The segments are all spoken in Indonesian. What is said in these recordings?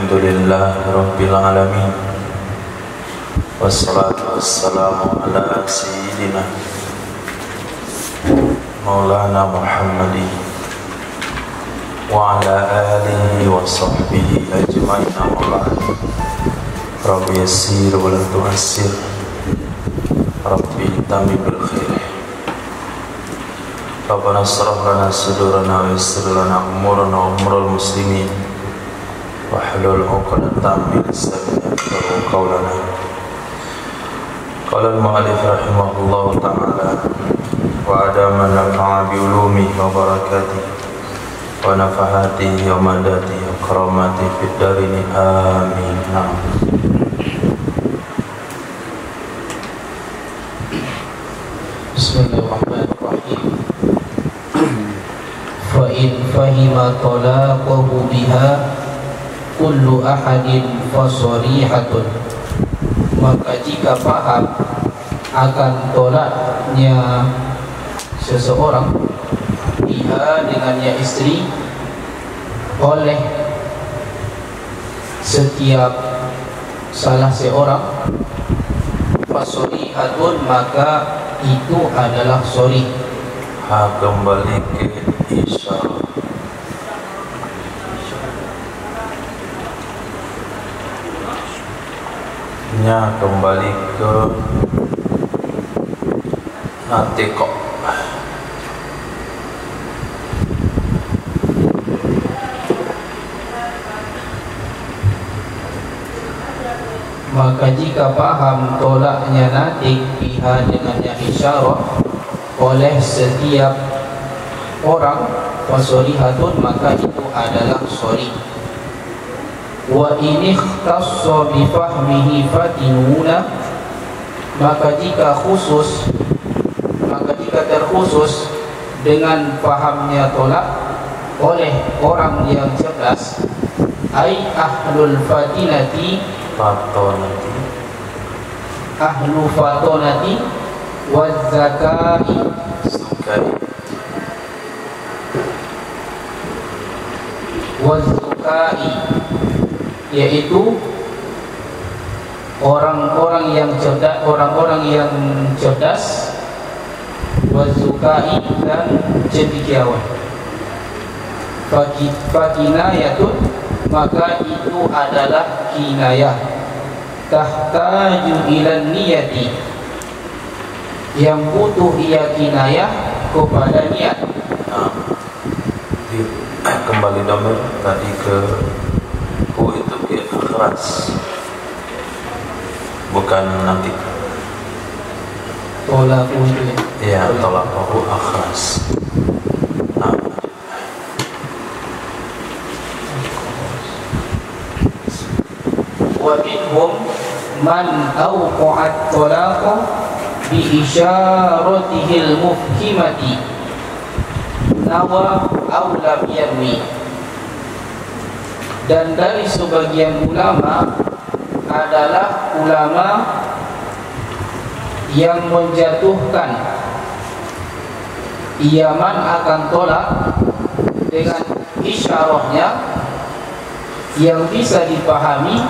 Alhamdulillah Rabbil Alamin. Wassalatu wassalamu ala Sayyidina Maulana Muhammadin wa ala alihi wa sahbihi ajma'in. Rabbi yassir wa la tu'assir, Rabbi tamim bil khair. Rabbana shrah lana sudurana wa yassir lana umurana wa umurul muslimin wahlul 'uqdatam min lisani yafqahu qawlana. Qala al-mu'allif rahimahullahu ta'ala wa adama nafa'a bi ulumihi wa barakatihi wa nafahatihi wa madatihi wa karamatihi fid darini amin. Bismillahirrahmanirrahim. Fa in fahima talaqahu biha kullu ahadin fasarihatun, maka jika paham akan tolaknya seseorang biha dengannya istri oleh setiap salah seorang, fasarihatun maka itu adalah sorry. Kembali ke isyarah. Nya kembali ke natiqah. Maka jika paham tolaknya natik biha dengannya isyarah oleh setiap orang, fasorihatun maka itu adalah sorry. Wa in ikhtassa bi fahmihi fatinuna, maka jika terkhusus dengan pahamnya tolak oleh orang yang cerdas, ai ahlul fatinati ahlu fatonati wazzakai wazzukai, yaitu orang-orang yang cerdas, wazzukai dan cendekiawan. Fakinayatun maka itu adalah kinayah, tahtaju ilan niyati, yang butuh ia kinayah kepada niat. Kembali domir tadi ke itu ke akhras, bukan nanti tolaku itu ya, tolaku akhras. Wa minhum man awqa'at talaqa bi isyaratihil mufhimati nawa aw lam yanwi, dan dari sebagian ulama adalah ulama yang menjatuhkan iaman akan tolak dengan isyarahnya yang bisa dipahami,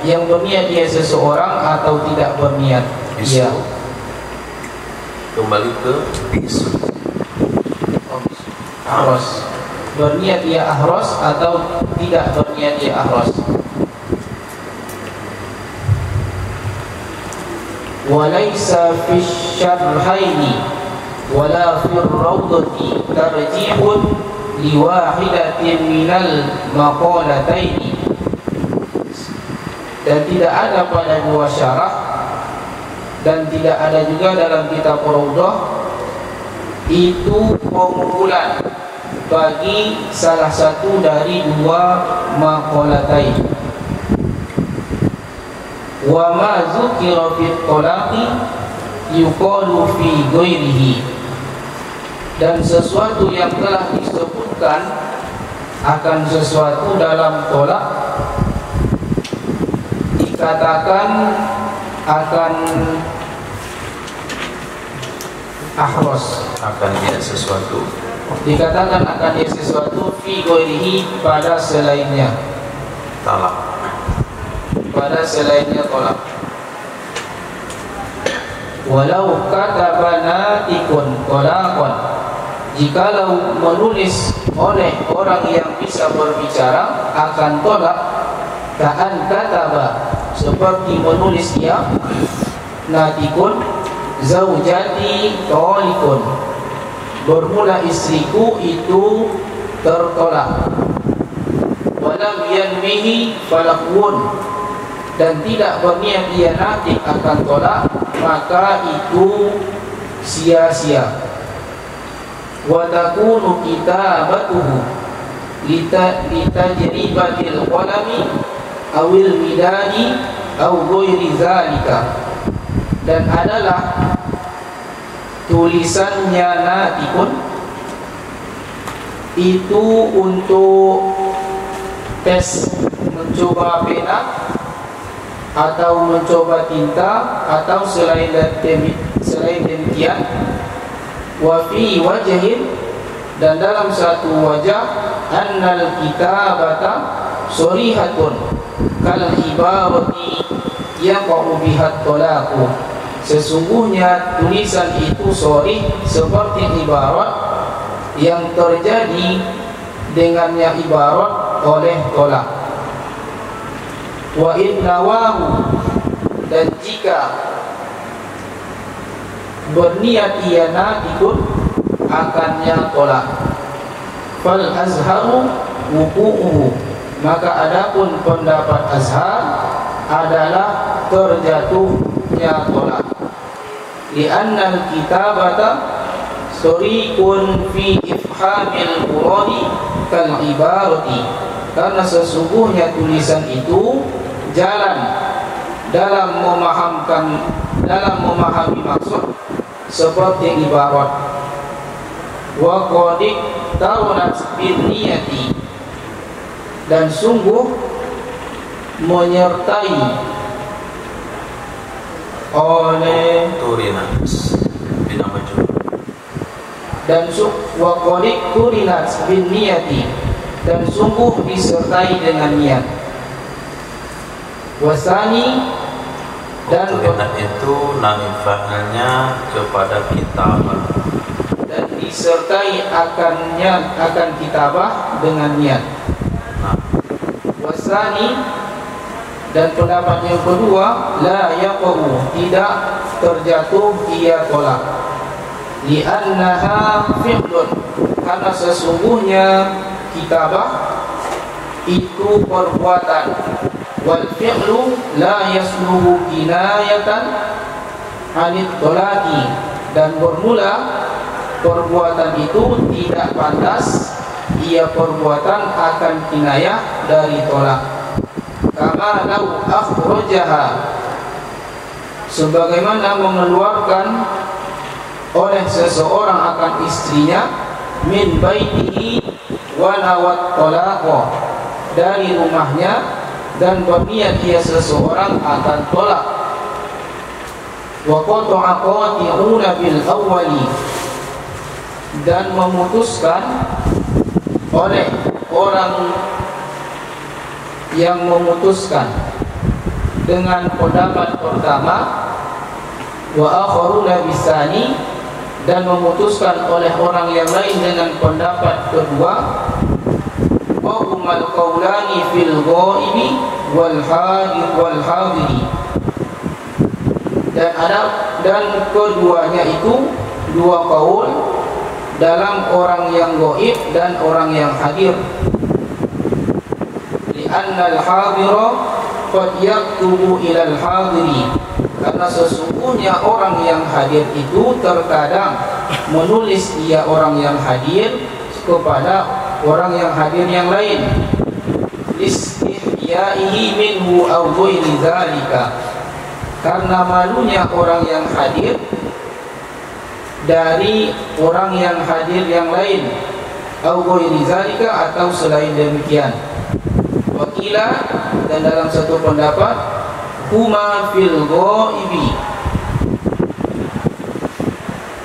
yang berniat dia seseorang atau tidak berniat dia. Kembali ke bisu. Ahros, berniat dia ahros atau tidak berniat dia ahros. Walaysa fi syarhaini wala fi rawdati tarjihun liwahidatin minal maqalataini, dan tidak ada pada dua syarah dan tidak ada juga dalam kitab Rawdah itu pengunggulan bagi salah satu dari dua maqalatain. Wa ma dzukira fit talaqi yuqalu fi ghairihi, dan sesuatu yang telah disebutkan akan sesuatu dalam tolak dikatakan akan ahros, akan tidak sesuatu dikatakan akan dia sesuatu fi ghairihi pada selainnya. Talak. Pada selainnya tolak. Walau katabana tikun tolakon, jikalau menulis oleh orang yang bisa berbicara akan tolak, kaan kataba seperti menulis ia, natikun zaujati tolikun, bermula istriku itu tertolak. Walam yanwihi falakun, dan tidak berniat ia natik akan tolak, maka itu sia-sia. Wa takunu kitabatuhu litajribatil qalami awil midani aw ghairi zalika, dan adalah tulisannya natikun itu untuk tes mencoba pena atau mencoba tinta atau selain demikian. Wa fi wajhin, dan dalam satu wajah, annal kitabata shorihatun kal ibarati yaqa'u bihat tolaku, sesungguhnya tulisan itu shorih seperti ibarat yang terjadi dengannya ibarat oleh tolak. Wa innawahu, dan jika berniat ia natikun akannya tolak. Fal azharu wuku'uhu, maka adapun pendapat azhar adalah terjatuhnya tolak. Li'annal kitabata sorikun fi ifhamil muradi kal ibarati, karena sesungguhnya tulisan itu jalan dalam memahami maksud seperti ibarat. Wa qad tarunat bin niyati, dan sungguh menyertai oleh turinat bina majrur, dan wa qad turinat bin niyati, dan sungguh disertai dengan niat. Wasani, dan turinat itu naib fa'ilnya kepada kitabah, dan disertai akan kitabah dengan niat. Wasani, dan pendapat yang kedua, la yaqa'u, tidak terjatuh ia tolak. Li'annaha fi'lun, karena sesungguhnya kitabah itu perbuatan. Wal fi'lu la yasluhu kinayatan anit tolaki, dan bermula perbuatan itu tidak pantas ia perbuatan akan kinayah dari tolak. Kama lau akhrajaha, sebagaimana mengeluarkan oleh seseorang akan istrinya, min baitihi wa nawat tolaqa, dari rumahnya dan berniat ia seseorang akan tolak. Wa qata'a qati'una bil awwali, dan memutuskan oleh orang yang memutuskan dengan pendapat pertama, wa akharuna bisani, dan memutuskan oleh orang yang lain dengan pendapat kedua. Wa humal qaulani fil ghaibi wal hadiri, dan keduanya itu dua kaul dalam orang yang gaib dan orang yang hadir. Li'annal hadira qad yaktubu ilal hadiri, karena sesungguhnya orang yang hadir itu terkadang menulis ia orang yang hadir kepada orang yang hadir yang lain. Listihyaihi minhu aw ghairi dzalika, karena malunya orang yang hadir dari orang yang hadir yang lain, aw ghairi dzalika, atau selain demikian. Wakila, dan dalam satu pendapat, huma fil ghaibi,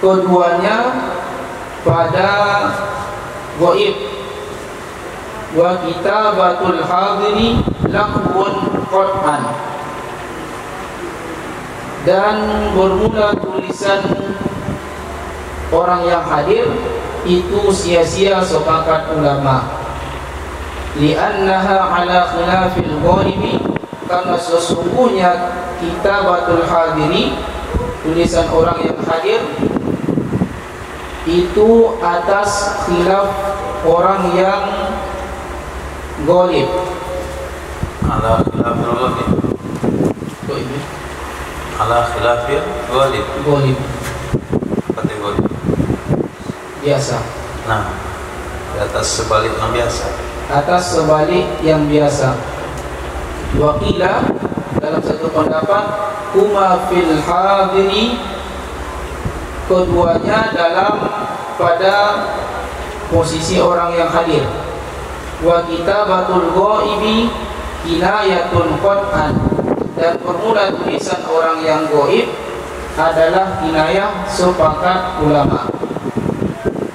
keduanya pada gaib. Wa kitabatul hadiri lahwun qat'an, dan bermula tulisan orang yang hadir itu sia-sia sepakat ulama. Li'annaha ala khilafil ghaibi, karena sesungguhnya kitabatul hadiri, tulisan orang yang hadir, itu atas khilaf orang yang ghaib. Ala khilafil ghaib. Ala khilafil ghaib. Ghaib Seperti ghaib biasa. Nah, di atas sebalik yang biasa. Atas sebalik yang biasa. Waqila, dalam satu pendapat, huma fil hadiri, keduanya dalam pada posisi orang yang hadir. Wa kitabatul ghaibi kinayatun qat'an, dan permula tulisan orang yang gaib adalah kinayah sepakat ulama.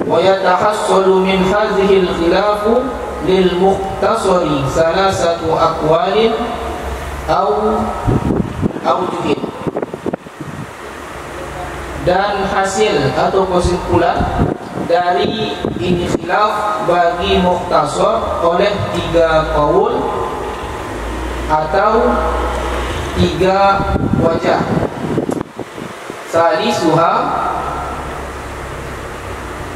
Wa yatahassulu min hadhihi al-khilafu lil mukhtasari salasatu aqwalin aujuhin, dan hasil atau kesimpulan dari ini khilaf bagi mukhtasar oleh 3 qaul atau 3 wajah. Salisuha,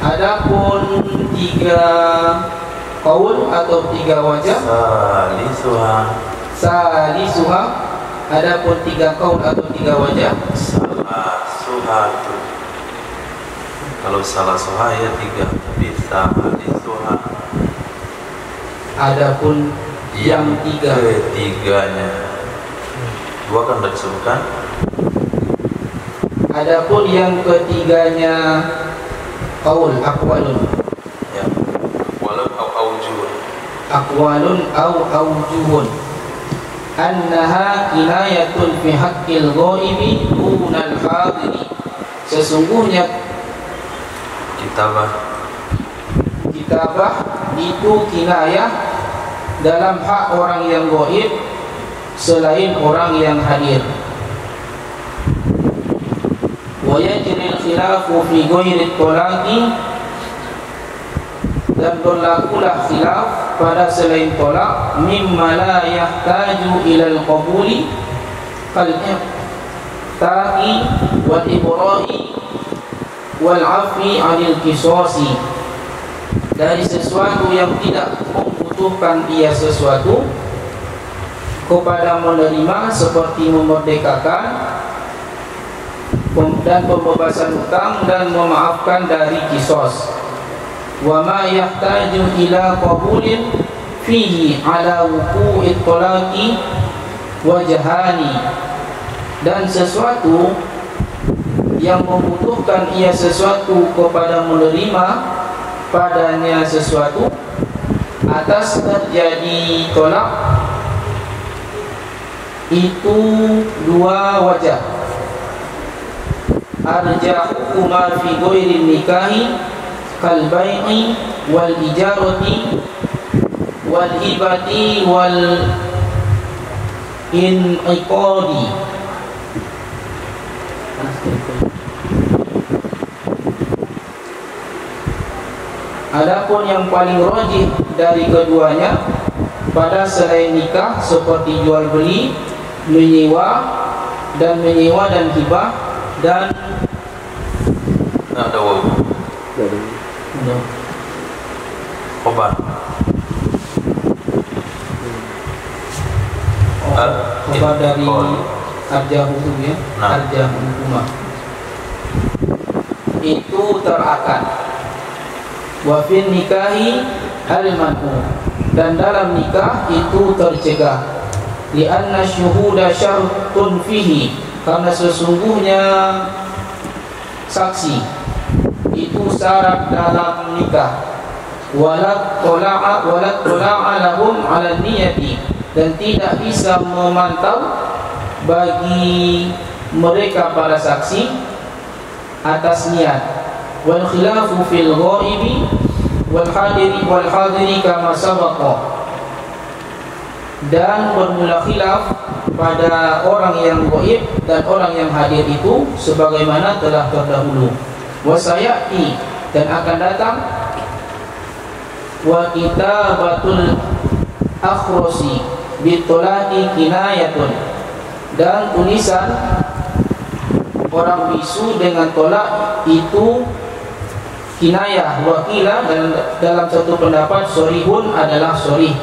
adapun 3 qaul atau 3 wajah. Salisuha, adapun 3 qaul atau 3 wajah. Salasuhatu. Kalau salasuha ya 3, tapi salisuha, adapun yang 3, ketiganya. 2 kan sudah disebutkan. Adapun yang ketiganya qaul, aqwalun. Ya, aqwalun au aujuhun. Aqwalun au aujuhun. Annaha kinayatun fi haqqil ghaibi dunal hadiri. Sesungguhnya kitabah itu kinayah dalam hak orang yang gaib selain orang yang hadir. Wa yajri al-khilafu fi ghairi talaqi, dan berlakulah khilaf pada selain tolak, mimma la yahtaju ila al-qabuli kal iqta'i wal ibra'i wal 'afwi 'anil qisasi, dari sesuatu yang tidak membutuhkan ia sesuatu kepada menerima, seperti memerdekakan dan pembebasan hutang dan memaafkan dari qisas. Wa ma yahtaju ila qabulin fihi ala wuqu'it talaqi wajhani, dan sesuatu yang membutuhkan ia sesuatu kepada menerima padanya sesuatu atas terjadi tolak, itu 2 wajah. Arjahu ma fi ghairi nikahi kal bai'i wal ijarati wal hibati wal inqadi. Adapun yang paling rajih dari keduanya pada selain nikah, seperti jual beli, menyewa dan hibah dan ada waw. Khobar. Khobar dari arjahu itu ya, arjahu rumah. Itu terakan. Wa fin nikahi al-man'u, dan dalam nikah itu tercegah. Li'anna syuhuda syartun fihi, karena sesungguhnya saksi itu syarat dalam nikah. Walat tola'a lahum 'ala niyati, dan tidak bisa memantau bagi mereka para saksi atas niat. wal khilafu fil ghaibi wal hadiri kama sabaqa. Dan bermula khilaf pada orang yang gaib dan orang yang hadir itu sebagaimana telah terdahulu. Wa sayati, dan akan datang, wa kitabatul akhrosi bitolaki kinayatun, dan tulisan orang bisu dengan tolak itu kinayah. Wakila, dan dalam satu pendapat sorihun adalah sorih.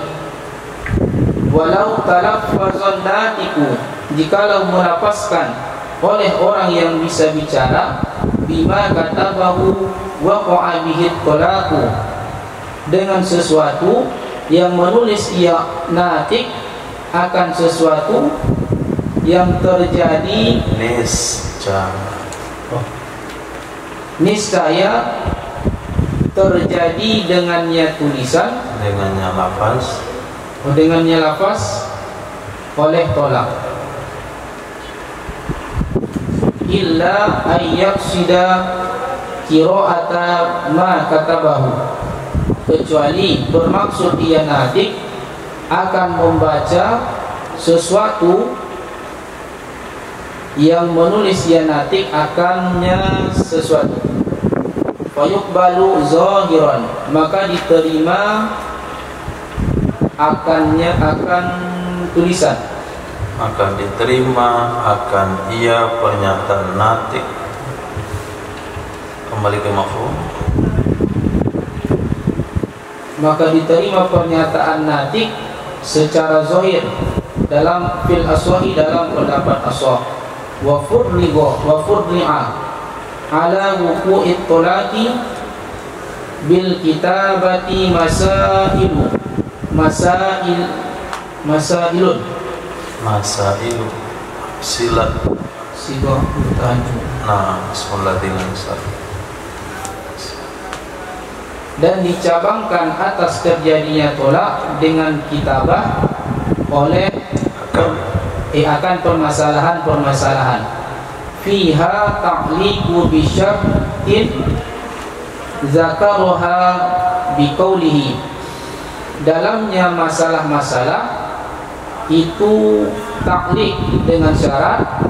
Walau talaffazan natiku, jikalau melapaskan oleh orang yang bisa bicara, bima katabahu waqa'a bihi tolaku, dengan sesuatu yang menulis ia natik akan sesuatu yang terjadi niscaya terjadi dengannya tulisan, dengannya lafaz oleh tolak. Illa ayyaqsida qira'ata ma katabahu, kecuali bermaksud ia natik akan membaca sesuatu yang menulis ia natik akannya sesuatu. Fayuqbalu zahiran, maka diterima akan tulisan, akan diterima akan ia pernyataan natik. Kembali ke mafhum, maka diterima pernyataan natik secara zahir dalam fil aswahi, dalam pendapat aswah. Wa furri'a ala wuqu'it tolaki bil kitabati masailun silat sigoh bertahan. Dan dicabangkan atas terjadinya tolak dengan kitabah oleh akan permasalahan-permasalahan. Fiha ta'liqu bi syartin zakaroha biqaulihi, dalamnya masalah-masalah itu taklik dengan syarat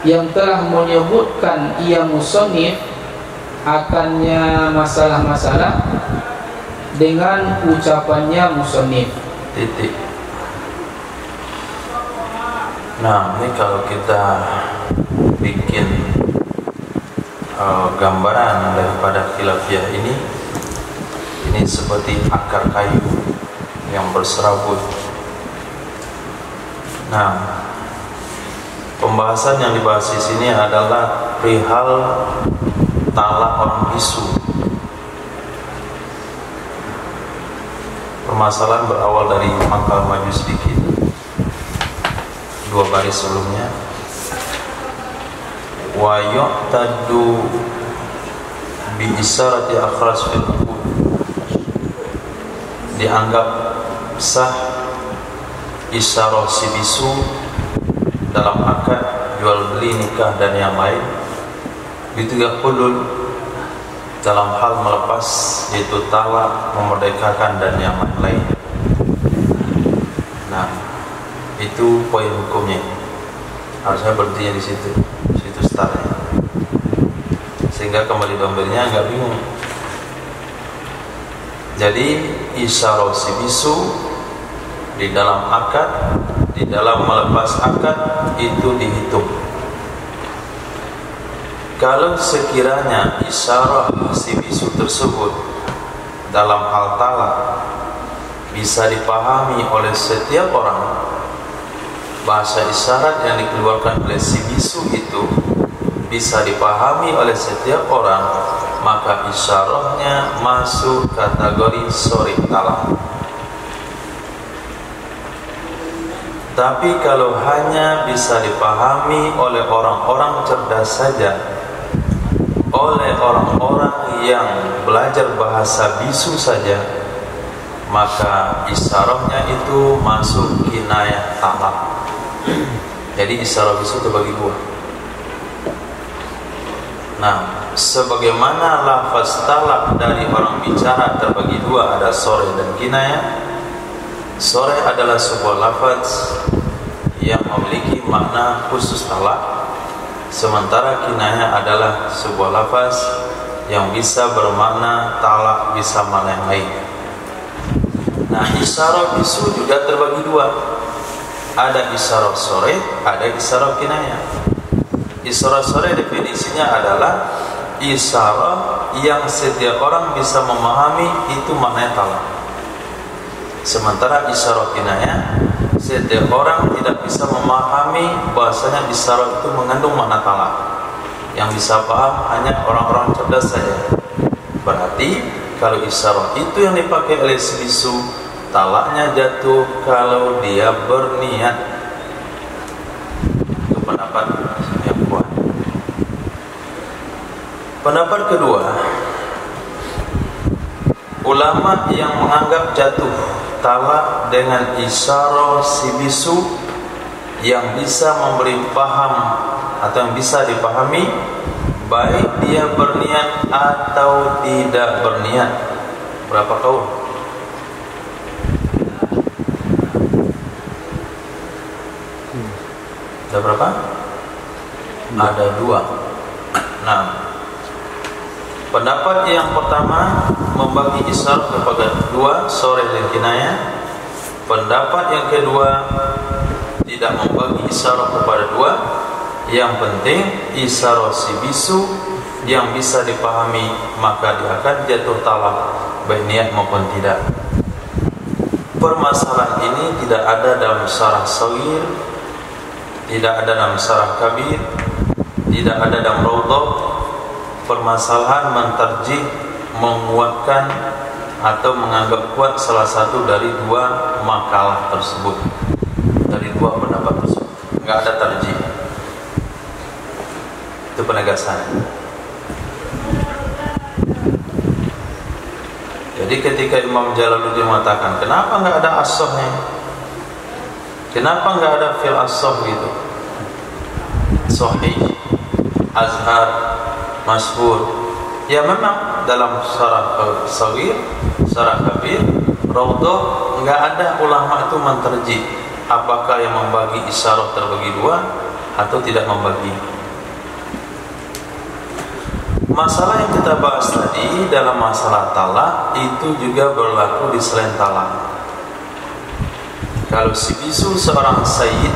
yang telah menyebutkan ia musannif akannya masalah-masalah dengan ucapannya musannif. Titik. Nah, ini kalau kita bikin gambaran daripada khilafiyah ini seperti akar kayu yang berserabut. Nah, pembahasan yang dibahas di sini adalah perihal talak orang bisu. Permasalahan berawal dari mangkal maju sedikit, 2 baris sebelumnya. Wa yu'taddu bi isarati akhras fil uqud, dianggap sah isyarah si bisu dalam akad jual beli, nikah dan yang lain. Bitiga hulul, dalam hal melepas, yaitu talak, memerdekakan dan yang lain. Nah, itu poin hukumnya. Harusnya berhentinya di situ startnya, sehingga kembali dombelnya nggak bingung. Jadi isyarah si bisu di dalam akad, di dalam melepas akad itu dihitung. Kalau sekiranya isyarah si bisu tersebut dalam hal talak bisa dipahami oleh setiap orang, bahasa isyarat yang dikeluarkan oleh si bisu itu bisa dipahami oleh setiap orang, maka isyarahnya masuk kategori sharih talak. Tapi kalau hanya bisa dipahami oleh orang-orang cerdas saja, oleh orang-orang yang belajar bahasa bisu saja, maka isyarahnya itu masuk kinayah talak. Jadi isyarah bisu terbagi 2. Nah, sebagaimana lafaz talak dari orang bicara terbagi dua, ada sore dan kinayah. Sore adalah sebuah lafaz yang memiliki makna khusus talak, sementara kinayah adalah sebuah lafaz yang bisa bermakna talak, bisa makna yang lain. Nah, isyarah bisu juga terbagi dua, ada isyarah sore, ada isyarah kinayah. Isyarah sore definisinya adalah isyarah yang setiap orang bisa memahami, itu maknanya talak. Sementara isyarah kinayah, setiap orang tidak bisa memahami bahasanya isyarah itu mengandung makna talak. Yang bisa paham hanya orang-orang cerdas saja. Berarti kalau isyarah itu yang dipakai oleh si bisu, talaknya jatuh kalau dia berniat. Itu pendapat yang kuat. Pendapat kedua, ulama yang menganggap jatuh talak dengan isyarah si bisu yang bisa memberi paham atau yang bisa dipahami, baik dia berniat atau tidak berniat. Berapa kaul? Ada berapa? Ada dua. Nah, pendapat yang pertama membagi isyarah kepada dua, sore dan kinayah. Pendapat yang kedua tidak membagi isyarah kepada dua. Yang penting isyarah si bisu yang bisa dipahami, maka dia akan jatuh talak baik niat maupun tidak. Permasalahan ini tidak ada dalam syarah Shaghir, tidak ada dalam syarah Kabir, tidak ada dalam Raudhah. Permasalahan mentarjih, menguatkan atau menganggap kuat salah satu dari dua makalah tersebut, dari dua pendapat tersebut. Enggak ada tarjih. Itu penegasan. Jadi ketika Imam Jalaluddin mengatakan, kenapa enggak ada as-sahih? Kenapa enggak ada fil as-sah gitu? Sahih, azhar, masyhur. Ya memang dalam syarah Shaghir, syarah Kabir, Raudhah enggak ada ulama itu menterjih apakah yang membagi isyarah terbagi dua atau tidak membagi. Masalah yang kita bahas tadi dalam masalah talak itu juga berlaku di selain talak. Kalau si bisu seorang sayyid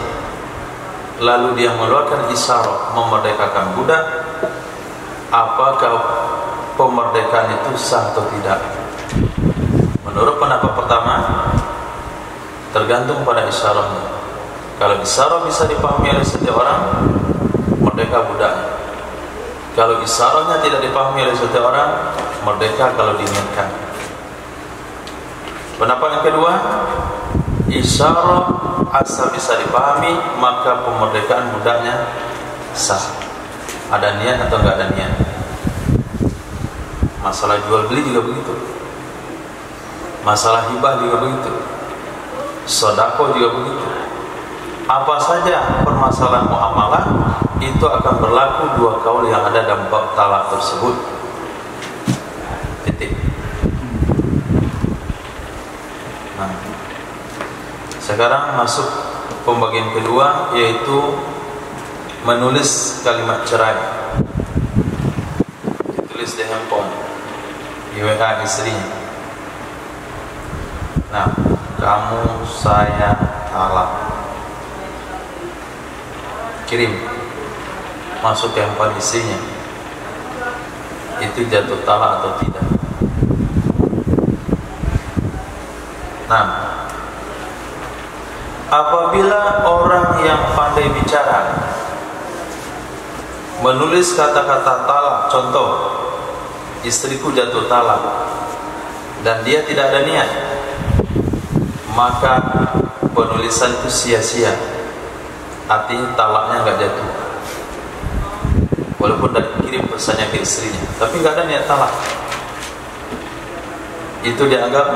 lalu dia mengeluarkan isyarah memerdekakan budak, apakah pemerdekaan itu sah atau tidak? Menurut pendapat pertama, tergantung pada isyarahnya. Kalau isyarah bisa dipahami oleh setiap orang, merdeka budak. Kalau isyarahnya tidak dipahami oleh setiap orang, merdeka kalau diingatkan. Pendapat yang kedua, isyarah asal bisa dipahami, maka pemerdekaan budaknya sah. Ada niat atau enggak ada niat. Masalah jual beli juga begitu. Masalah hibah juga begitu. Sedekah juga begitu. Apa saja permasalahan muamalah itu akan berlaku dua kaul yang ada dalam bab talak tersebut. Titik. Nah, sekarang masuk pembagian kedua, yaitu menulis kalimat cerai. Ditulis di handphone, di WA istrinya. Nah, kamu saya talak. Kirim, masuk ke handphone istrinya. Itu jatuh talak atau tidak? Nah, apabila orang yang pandai bicara menulis kata-kata talak, contoh, istriku jatuh talak, dan dia tidak ada niat, maka penulisan itu sia-sia. Artinya talaknya enggak jatuh, walaupun dah kirim pesannya ke istrinya, tapi enggak ada niat talak. Itu dianggap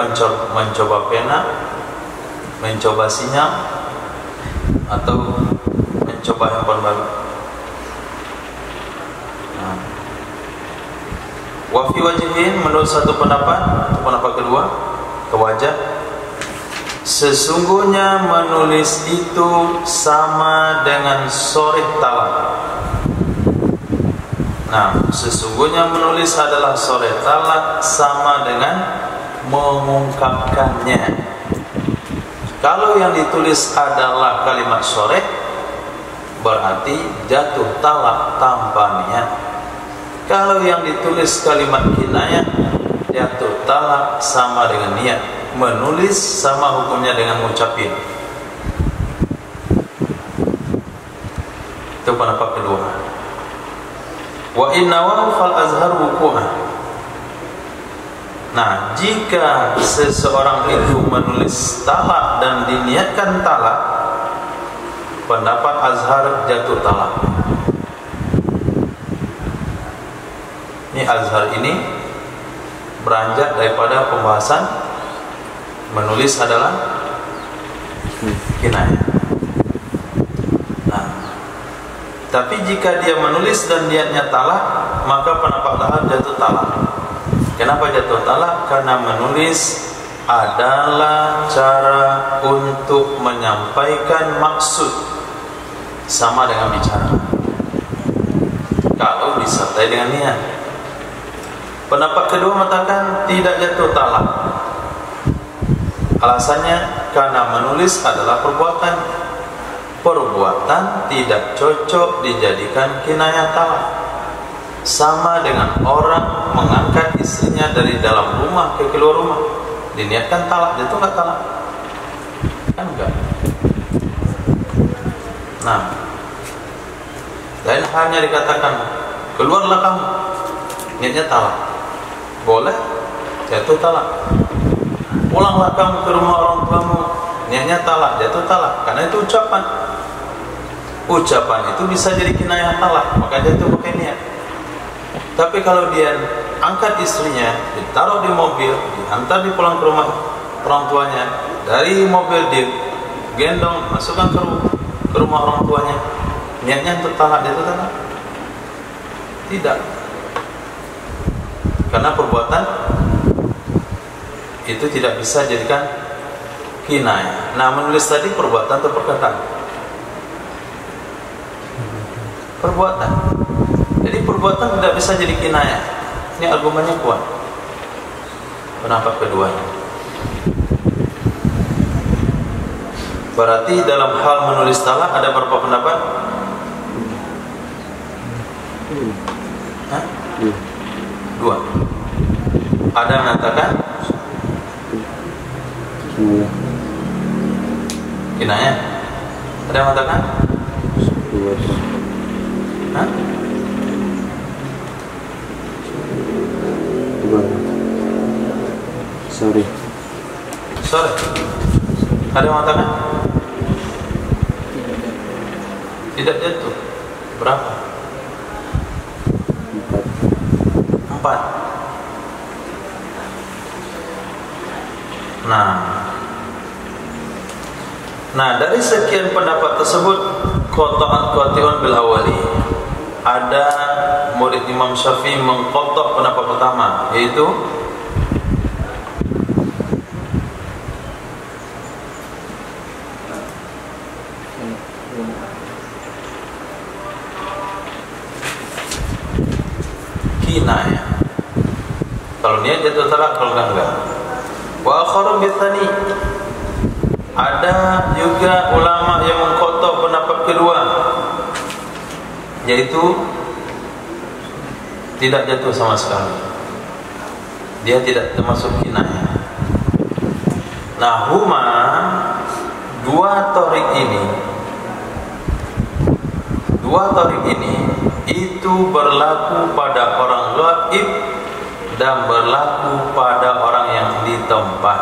mencoba pena, mencoba sinyal, atau mencoba handphone baru. Nah, Wa fi wajhin, menurut satu pendapat kedua, ke wajah, sesungguhnya menulis itu sama dengan soreh talak. Nah, sesungguhnya menulis adalah soreh talak, sama dengan mengungkapkannya. Kalau yang ditulis adalah kalimat soreh, berarti jatuh talak tanpa niat. Kalau yang ditulis kalimat kinayah, jatuh talak sama dengan niat. Menulis sama hukumnya dengan mengucapin. Itu pendapat kedua. Wa innahu fal azhar wuqu'ah. Nah, jika seseorang itu menulis talak dan diniatkan talak, pendapat azhar jatuh talak. Ini azhar ini beranjak daripada pembahasan menulis adalah kinayah. Nah, tapi jika dia menulis dan niatnya talak, maka pendapat azhar jatuh talak. Kenapa jatuh talak? Karena menulis adalah cara untuk menyampaikan maksud, sama dengan bicara kalau disertai dengan niat. Pendapat kedua mengatakan tidak jatuh talak. Alasannya karena menulis adalah perbuatan. Perbuatan tidak cocok dijadikan kinayah talak. Sama dengan orang mengangkat istrinya dari dalam rumah ke keluar rumah, diniatkan talak, jatuh nggak talak? Kan enggak. Nah, lain halnya dikatakan keluarlah kamu, niatnya talak, boleh, jatuh talak. Pulanglah kamu ke rumah orang tuamu, niatnya talak, jatuh talak, karena itu ucapan. Ucapan itu bisa jadi kinayah talak, maka jatuh pakai niat. Tapi kalau dia angkat istrinya, ditaruh di mobil, diantar di pulang ke rumah orang tuanya, dari mobil dia gendong, masukkan ke rumah orang tuanya, niatnya untuk talak, jatuh talak? Tidak. Karena perbuatan itu tidak bisa jadikan kinayah. Nah, menulis tadi perbuatan atau perkataan? Perbuatan. Jadi perbuatan tidak bisa jadi kinayah. Ini argumennya kuat. Pendapat keduanya. Berarti dalam hal menulis talak ada berapa pendapat? Hah? Dua. Ada yang mengatakan kinayah. Ada yang mengatakan? Hah? Sorry. Ada yang mengatakan? Tidak jatuh. Berapa? 4. Nah, dari sekian pendapat tersebut, qata'un bil awali, ada murid Imam Syafi'i mengkotok pendapat pertama, yaitu kinayah. Kalau niat jatuh talak, kalau enggak. Wa akharu bitsani, ada juga ulama yang mengkotok pendapat kedua, yaitu tidak jatuh sama sekali. Dia tidak termasuk kinayah. Nah, dua tarik ini itu berlaku pada orang gaib dan berlaku pada orang yang di tempat.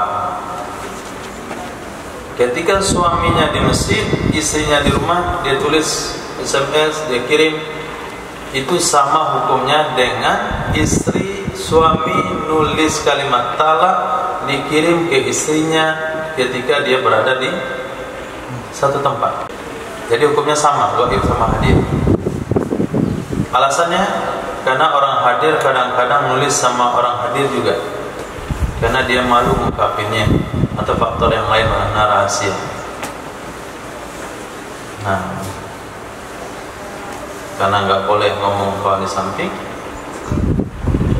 Ketika suaminya di masjid, istrinya di rumah, dia tulis SMS, dia kirim, itu sama hukumnya dengan istri suami nulis kalimat talak dikirim ke istrinya ketika dia berada di satu tempat. Jadi hukumnya sama, gaib sama hadir. Alasannya karena orang hadir kadang-kadang nulis sama orang hadir juga, karena dia malu mengungkapinnya, atau faktor yang lain karena rahasia. Nah, karena nggak boleh ngomong kalau di samping,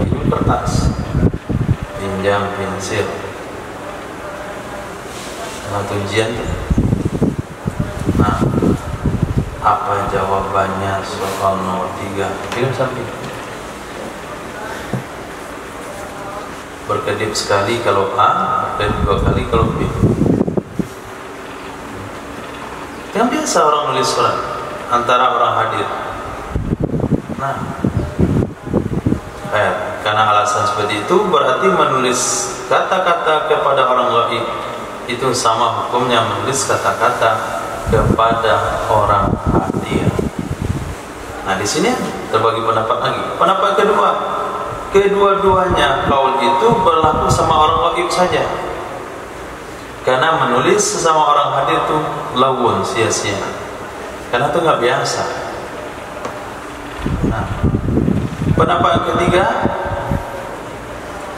ini kertas, pinjam pensil, alat ujian. Nah, apa jawabannya soal nomor 3? Kirim samping. Berkedip sekali kalau A, berkedip 2 kali kalau B. Yang biasa orang nulis surat antara orang hadir. Nah, karena alasan seperti itu berarti menulis kata-kata kepada orang gaib itu sama hukumnya menulis kata-kata kepada orang hadir. Nah, di sini terbagi pendapat lagi. Pendapat kedua, kedua-duanya kaul itu berlaku sama orang gaib saja. Karena menulis sesama orang hadir itu lawun, sia-sia. Karena itu nggak biasa. Nah, pendapat ketiga,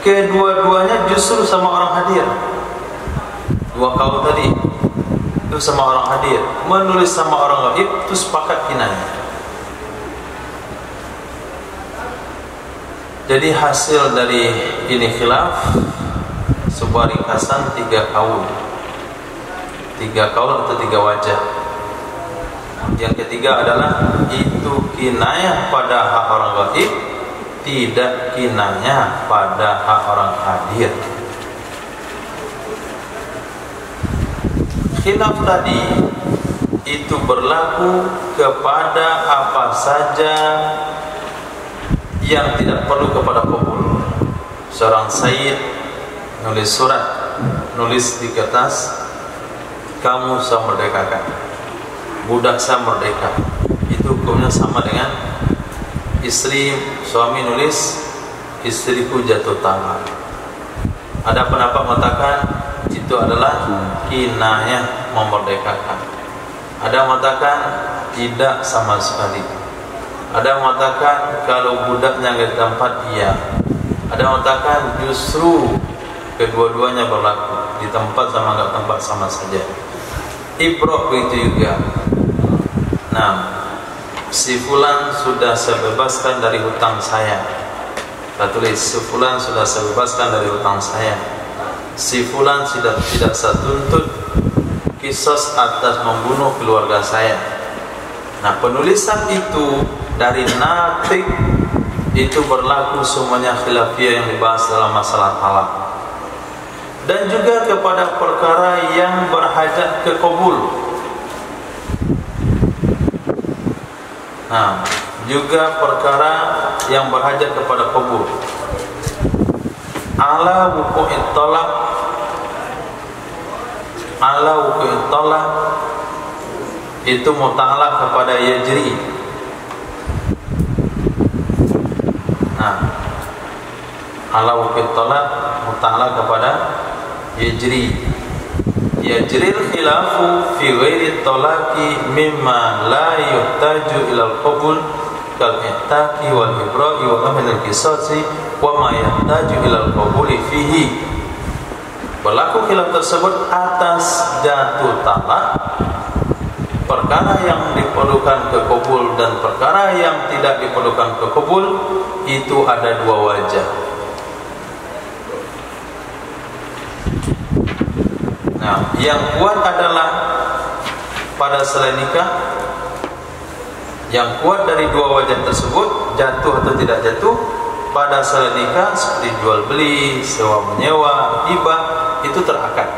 kedua-duanya justru sama orang hadir. Dua kaul tadi itu sama orang hadir, menulis sama orang gaib itu sepakat kinayah. Jadi hasil dari ini khilaf sebuah ringkasan 3 kaul. 3 kaul atau 3 wajah. Yang ketiga adalah itu kinayah pada hak orang gaib, tidak kinayah pada hak orang hadir. Khilaf tadi itu berlaku kepada apa saja yang tidak perlu kepada qabul. Seorang sayyid nulis surat, nulis di kertas, kamu saya merdekakan, budak saya merdeka. Itu hukumnya sama dengan istri, suami nulis, istriku jatuh talak. Ada pendapat mengatakan itu adalah kinayah memerdekakan. Ada mengatakan tidak sama sekali. Ada mengatakan kalau budaknya di tempat iya. Ada mengatakan justru kedua-duanya berlaku, di tempat sama enggak tempat sama saja. Ibrah begitu juga. Nah, si fulan sudah saya bebaskan dari hutang saya. Kita tulis si fulan sudah saya bebaskan dari hutang saya. Si fulan tidak saya tuntut kisos atas membunuh keluarga saya. Nah, penulisan itu dari natik itu berlaku semuanya khilafiyah yang dibahas dalam masalah talak. Dan juga kepada perkara yang berhajat ke qabul. Nah, juga perkara yang berhajat kepada qabul. Ala wuqu'it talaq, ala wuqu'it talaq itu muta'alaq kepada yajri. Nah, ala wuqu'it talaq muta'alaq kepada yajri. Yajril khilafu fi ghairi talaqi mimma la yuhtaju ilal qabul kal ihtaqi wal ibra'i wa amil qisasi wa ma yahtaju ilal qabuli fihi. Berlaku khilaf tersebut atas jatuh talak, perkara yang diperlukan ke qabul dan perkara yang tidak diperlukan ke qabul. Itu ada 2 wajah. Nah, yang kuat adalah pada selain nikah. Yang kuat dari 2 wajah tersebut, jatuh atau tidak jatuh, pada selain nikah seperti jual beli, sewa menyewa, hibah, itu terakad.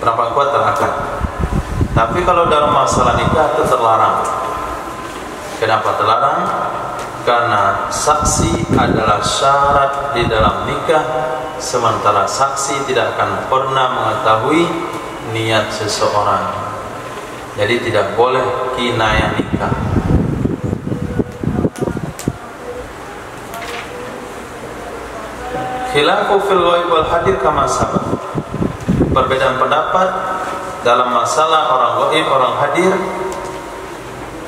Berapa kuat terakad. Tapi kalau dalam masalah nikah itu terlarang. Kenapa terlarang? Karena saksi adalah syarat di dalam nikah, sementara saksi tidak akan pernah mengetahui niat seseorang. Jadi tidak boleh kinayah nikah. Khilafu fil ghaib wal hadir kama sabaq. Perbedaan pendapat dalam masalah orang gaib, orang hadir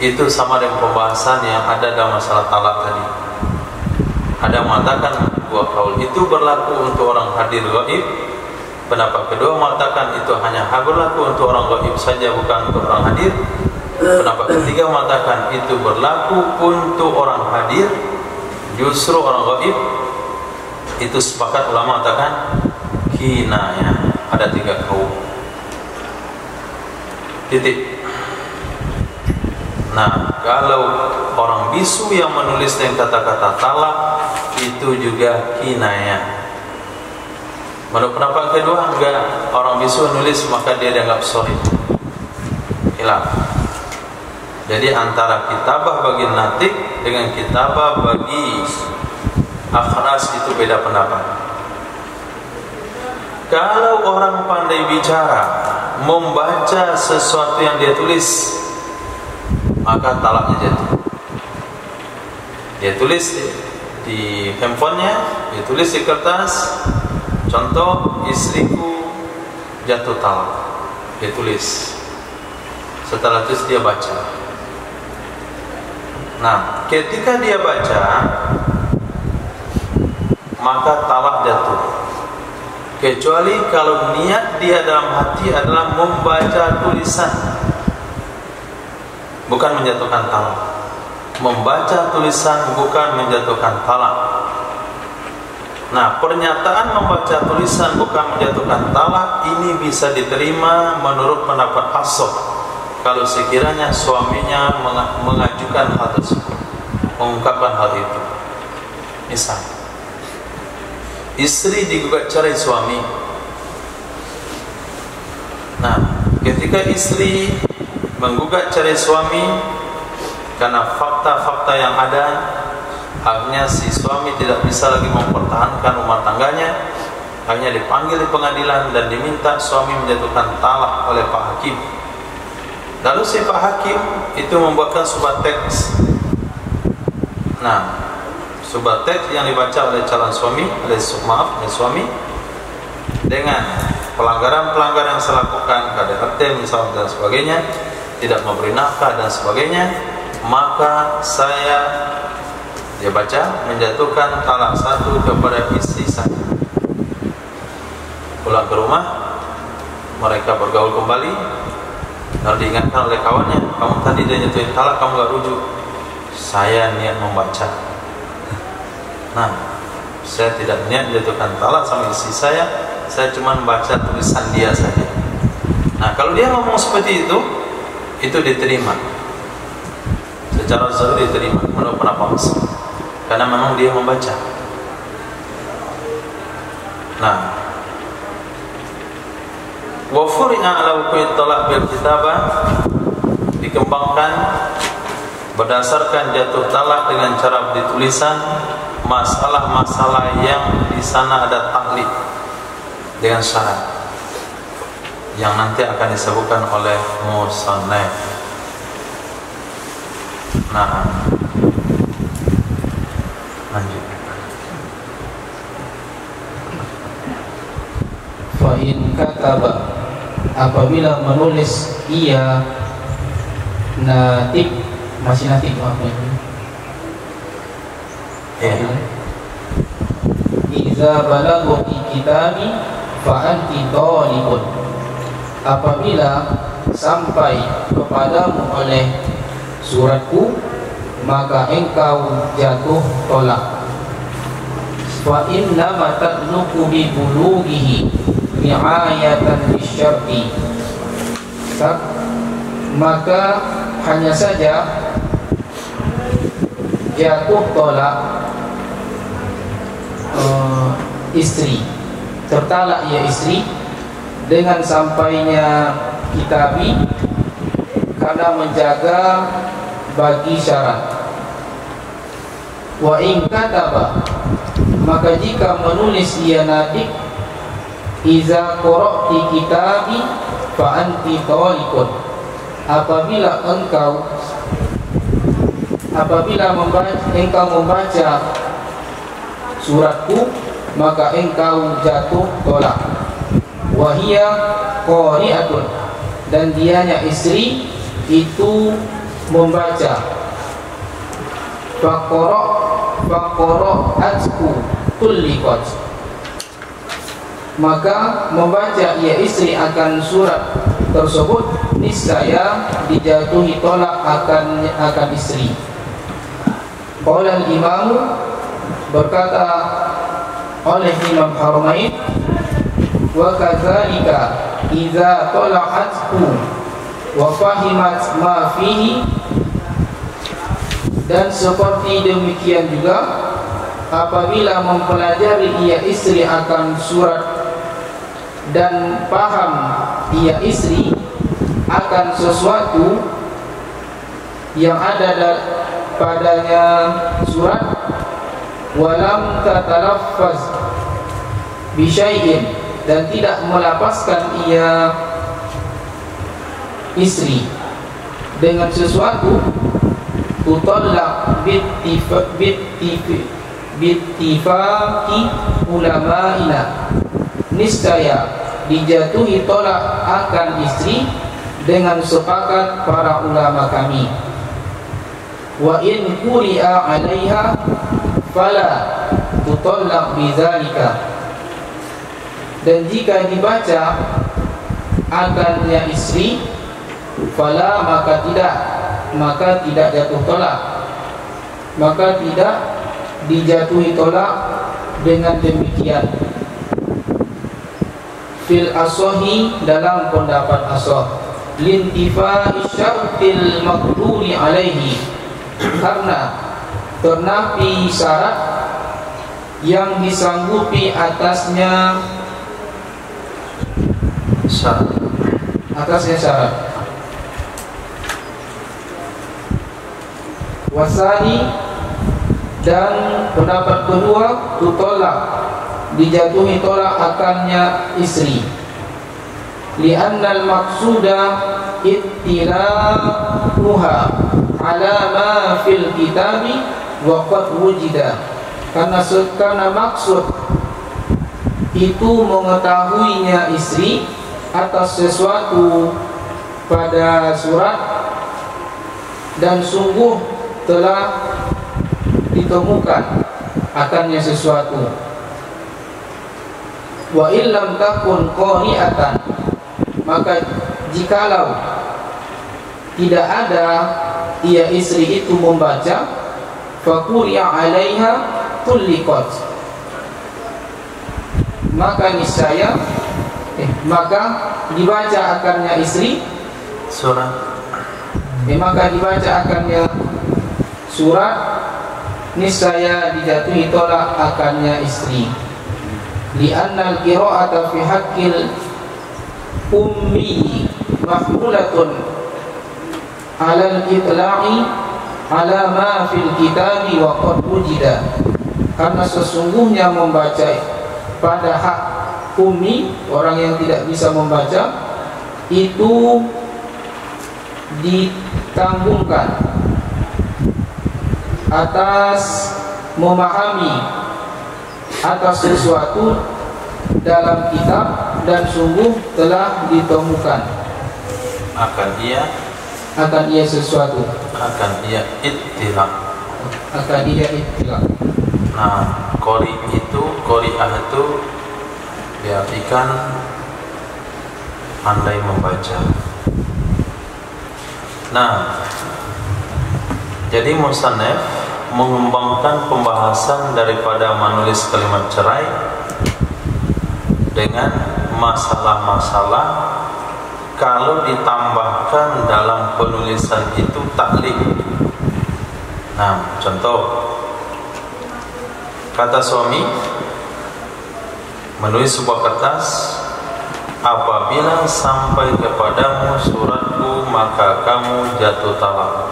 itu sama dengan pembahasan yang ada dalam masalah talak tadi. Ada mengatakan dua kaul itu berlaku untuk orang hadir gaib. Pendapat kedua mengatakan itu hanya berlaku untuk orang gaib saja, bukan untuk orang hadir. Pendapat ketiga mengatakan itu berlaku untuk orang hadir, justru orang gaib. Itu sepakat ulama mengatakan kinayah. Ada tiga kaul. Titik. Nah, kalau orang bisu yang menulis dengan kata-kata talak itu juga kinayah. Menurut pendapat kedua, enggak, orang bisu menulis maka dia dianggap sahih. Hilaf. Jadi antara kitabah bagi natik dengan kitabah bagi akhras itu beda pendapat. Kalau orang pandai bicara, membaca sesuatu yang dia tulis, maka talaknya jatuh. Dia tulis di handphonenya, dia tulis di kertas, contoh, istriku jatuh talak, dia tulis. Setelah itu dia baca. Nah, ketika dia baca, maka talak jatuh. Kecuali kalau niat dia dalam hati adalah membaca tulisan, bukan menjatuhkan talak. Membaca tulisan bukan menjatuhkan talak. Nah, pernyataan membaca tulisan bukan menjatuhkan talak ini bisa diterima menurut pendapat Hafsah kalau sekiranya suaminya mengajukan hal tersebut, mengungkapkan hal itu. Misal, istri digugat cerai suami. Nah, ketika istri menggugat cerai suami karena fakta-fakta yang ada, akhirnya si suami tidak bisa lagi mempertahankan rumah tangganya, akhirnya dipanggil di pengadilan dan diminta suami menjatuhkan talak oleh Pak Hakim. Lalu si Pak Hakim itu membuatkan sebuah teks. Nah, sebuah teks yang dibaca oleh calon suami, oleh suami, dengan pelanggaran-pelanggaran yang saya lakukan, KDRT misalnya dan sebagainya, tidak memberi nafkah dan sebagainya, maka dia baca menjatuhkan talak satu kepada istri saya. Pulang ke rumah, mereka bergaul kembali, lalu diingatkan oleh kawannya, kamu tadi dia jatuhin talak, kamu gak rujuk. Saya niat membaca. Nah, saya tidak niat menjatuhkan talak sama istri saya cuma membaca tulisan dia saja. Nah, kalau dia ngomong seperti itu diterima. Secara zahir diterima menurut pendapat Hafsah. Karena memang dia membaca. Nah, wa furi'a ala wuqi' talaq bil kitabah, dikembangkan berdasarkan jatuh talak dengan cara ditulisan masalah-masalah yang di sana ada taklid dengan syarat yang nanti akan disebutkan oleh musannaf. Nah, lanjut. Fa in kataba, apabila menulis ia natik, masih natik apa ini? Iza balaghu kitabi fa anti talibun, apabila sampai kepadamu oleh suratku maka engkau jatuh tolak. Fa inna ma tadnuku bi bulughihi ri'ayatan lisyarti, maka hanya saja jatuh tolak istri, tertalak ya istri dengan sampainya kitabi karena menjaga bagi syarat. Wa in kataba, maka jika menulis ia nadik, iza qara'ti kitabi fa anti talikun, apabila engkau membaca suratku maka engkau jatuh tolak. Wahia qari'atun, dan dianya istri itu membaca faqara'atku tulliqat, maka membaca ia istri akan surat tersebut niscaya dijatuhi tolak akan istri. Qala al-Imam, berkata oleh Imam Haramain, wa kadzalika idza talaqathu wa fahimat ma fihi, dan seperti demikian juga apabila mempelajari ia istri akan surat dan paham ia istri akan sesuatu yang ada padanya surat, walam tatalaffaz bisyai'in, dan tidak melapaskan ia istri dengan sesuatu, tutallaq bittifaqi ulama'ina, niscaya dijatuhi tolak akan istri dengan sepakat para ulama kami. Wa in quri'a 'alaiha fala tutallaq bidzalika, dan jika dibaca akannya istri, fala maka tidak jatuh tolak, maka tidak dijatuhi tolak dengan demikian. Fil asohi, dalam pendapat asoh, lintifa'i syartil maqduri alaihi, karena ternafi syarat yang disanggupi atasnya syarat. Wasani, dan pendapat kedua, tutolak, dijatuhi tolak akannya istri. Li'annal maqsuda ittilaquha ala ma fil kitabi wa qad wujida, karena maksud itu mengetahuinya istri atas sesuatu pada surat, dan sungguh telah ditemukan akannya sesuatu. Wa illam takun qari'atan, maka jikalau tidak ada ia istri itu membaca, faquri'a 'alaiha tulliqat, maka niscaya maka dibaca akannya istri surat, maka dibaca akannya surat, niscaya dijatuhi tolak akannya istri. Li'anna al-qira'ata fi haqqil ummi mahmulatun 'ala al-itla'i 'ala ma fil kitabi wa qad wujida, karena sesungguhnya membaca pada hak ummi, orang yang tidak bisa membaca, itu ditanggungkan atas memahami atas sesuatu dalam kitab, dan sungguh telah ditemukan akan ia sesuatu, akan ia ittila. Nah, qari'ah itu diartikan pandai membaca. Nah, jadi musannaf mengembangkan pembahasan daripada menulis kalimat cerai dengan masalah-masalah kalau ditambahkan dalam penulisan itu taklif. Nah, contoh, kata suami menulis sebuah kertas, apabila sampai kepadamu suratku maka kamu jatuh talak.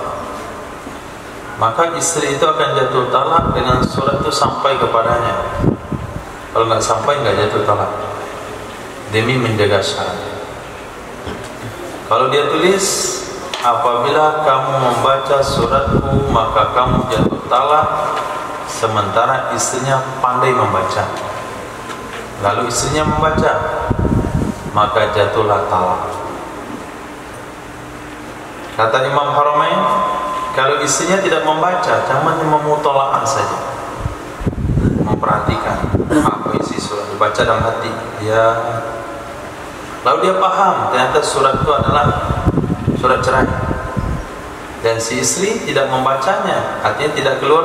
Maka istri itu akan jatuh talak dengan surat itu sampai kepadanya. Kalau nggak sampai, nggak jatuh talak, demi menjaga syarat. Kalau dia tulis, apabila kamu membaca suratku maka kamu jatuh talak, sementara istrinya pandai membaca, lalu istrinya membaca, maka jatuhlah talak. Kata Imam Haramain, Kalau istrinya tidak membaca, cuma memutola'ah saja, memperhatikan apa isi surat, dibaca dalam hati dia, lalu dia paham ternyata surat itu adalah surat cerai, dan si istri tidak membacanya, artinya tidak keluar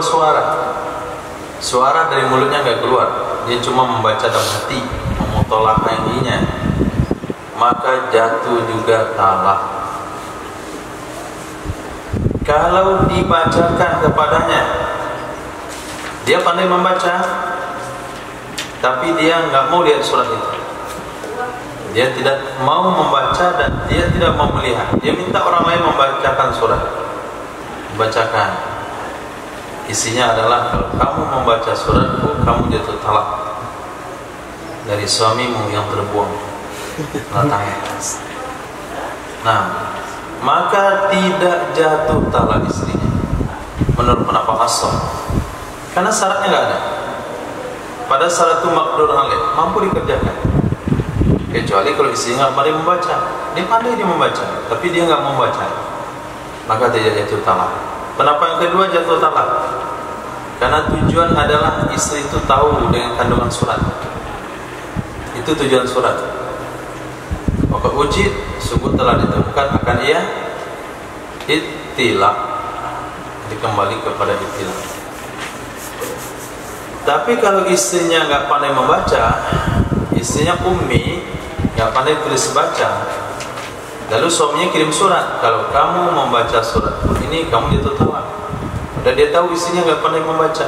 suara dari mulutnya, nggak keluar, dia cuma membaca dalam hati, memutola'ahnya, maka jatuh juga talak. Kalau dibacakan kepadanya, dia pandai membaca, tapi dia nggak mau lihat surat itu, dia tidak mau membaca dan dia tidak mau melihat, dia minta orang lain membacakan surat, bacakan. Isinya adalah, kalau kamu membaca suratku, kamu jatuh talak dari suamimu yang terbuang. Nah, maka tidak jatuh talak istrinya menurut pendapat asal, karena syaratnya nggak ada. Pada syarat itu maqdur alaih, mampu dikerjakan, kecuali kalau istrinya nggak pandai membaca. Dia pandai dia membaca, tapi dia nggak membaca, maka tidak jatuh talak. Pendapat yang kedua jatuh talak, karena tujuan adalah istri itu tahu dengan kandungan surat. Itu tujuan surat. Maka ujid, sungguh telah ditemukan akan ia ittilaq, dikembali kepada ittilaq. Tapi kalau istrinya nggak pandai membaca, istrinya ummi, nggak pandai tulis baca, lalu suaminya kirim surat, kalau kamu membaca surat ini kamu jatuh talak, dan dia tahu istrinya nggak pandai membaca,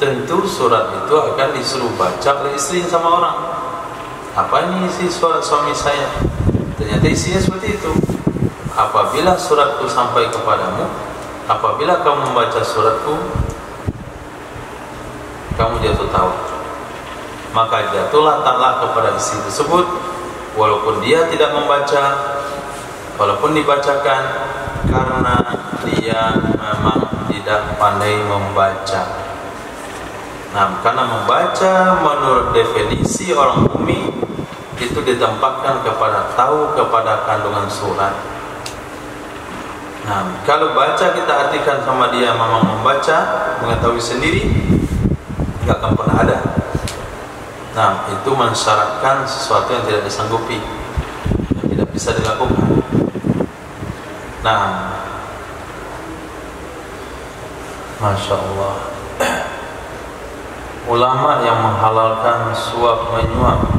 tentu surat itu akan disuruh baca oleh istri sama orang. Apa ini isi surat suami saya? Ternyata isinya seperti itu. Apabila suratku sampai kepadamu, apabila kamu membaca suratku, kamu jatuh talak. Maka jatuhlah talak kepada istri tersebut, walaupun dia tidak membaca, walaupun dibacakan, karena dia memang tidak pandai membaca. Nah, karena membaca menurut definisi orang ummi itu ditempatkan kepada tahu kepada kandungan surat. Nah, kalau baca kita artikan sama dia memang membaca, mengetahui sendiri, nggak akan pernah ada. Nah, itu mensyaratkan sesuatu yang tidak disanggupi, yang tidak bisa dilakukan. Nah, Masya Allah, ulama yang menghalalkan suap menyuap,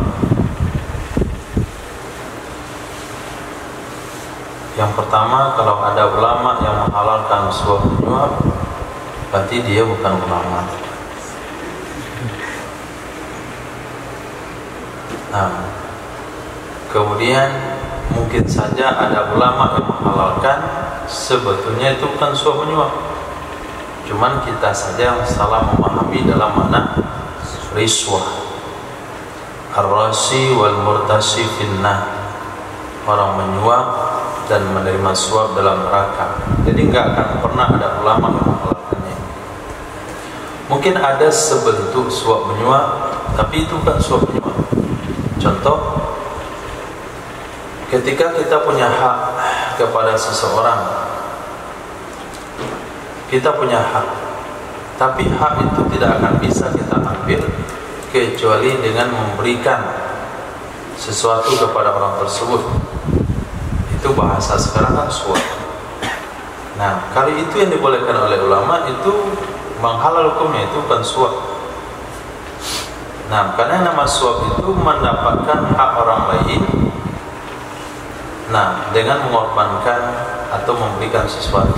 yang pertama, kalau ada ulama yang menghalalkan suap menyuap, berarti dia bukan ulama. Nah, kemudian mungkin saja ada ulama yang menghalalkan, sebetulnya itu bukan suap menyuap, cuman kita saja yang salah memahami dalam makna riswah. Ar-rasi wal murtasi finnah, orang menyuap dan menerima suap dalam neraka. Jadi nggak akan pernah ada ulama yang menghalalkannya. Mungkin ada sebentuk suap menyuap, tapi itu bukan suap menyuap. Contoh, ketika kita punya hak kepada seseorang, kita punya hak, tapi hak itu tidak akan bisa kita ambil kecuali dengan memberikan sesuatu kepada orang tersebut. Itu bahasa sekarang kan suap. Nah, kalau itu yang dibolehkan oleh ulama, itu menghalal hukumnya, itu bukan suap. Nah, karena nama suap itu mendapatkan hak orang lain, nah, dengan mengorbankan atau memberikan sesuatu.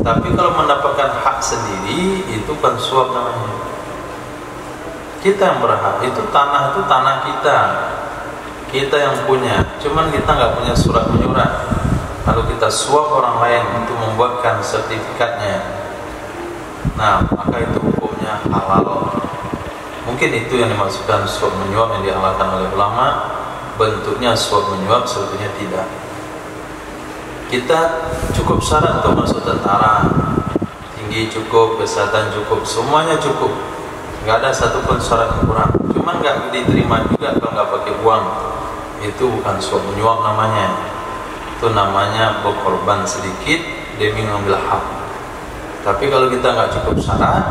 Tapi kalau mendapatkan hak sendiri, itu bukan suap namanya. Kita yang berhak, itu tanah kita, kita yang punya. Cuman kita nggak punya surat menyurat, lalu kita suap orang lain untuk membuatkan sertifikatnya. Nah, maka itu hukumnya halal. Mungkin itu yang dimaksudkan suap menyuap yang dihalalkan oleh ulama. Bentuknya suap menyuap sebetulnya tidak. Kita cukup syarat untuk masuk tentara, tinggi cukup, kesehatan cukup, semuanya cukup, nggak ada satupun syarat yang kurang. Cuman nggak diterima juga kalau nggak pakai uang. Itu bukan suap menyuap namanya. Itu namanya berkorban sedikit demi mengambil hak. Tapi kalau kita nggak cukup syarat,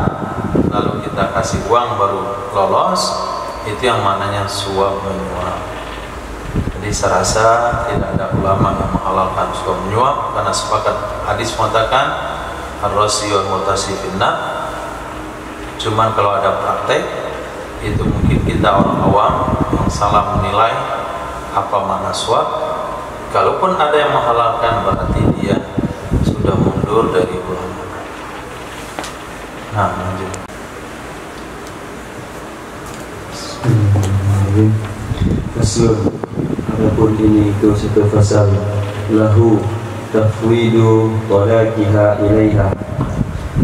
lalu kita kasih uang baru lolos, itu yang maknanya suap menyuap. Jadi saya rasa tidak ada ulama yang menghalalkan suap menyuap, karena sepakat hadis mengatakan ar-rasi wal mutasi finnar. Cuman kalau ada praktek, itu mungkin kita orang awam yang salah menilai apa makna suap. Kalaupun ada yang menghalalkan, berarti dia sudah mundur dari ulama. Nah, lanjut. Faslun, adapun ini itu satu fasal, lahu tafwidu talaqiha ilaiha.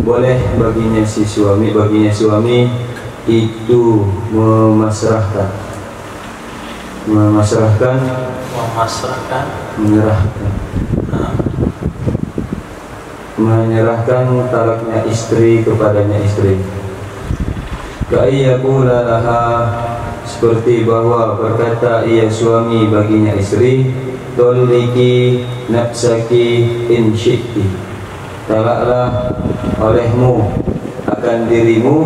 Boleh baginya suami itu menyerahkan, menyerahkan talaknya istri kepadanya istri. Ka'iyakula laha, seperti bahwa berkata ia suami baginya istri, toliki nafsaki in syi'ti, talaklah olehmu akan dirimu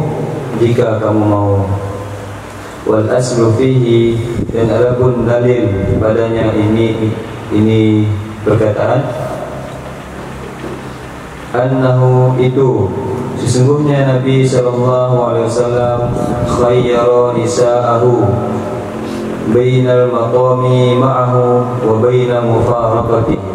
jika kamu mau. Wal aslu fihi, dan adapun dalil padanya ini perkataan, annahu itu sesungguhnya Nabi SAW khayyara nisa'ahu bainal maqami ma'ahu wa baina mufaraqatihi,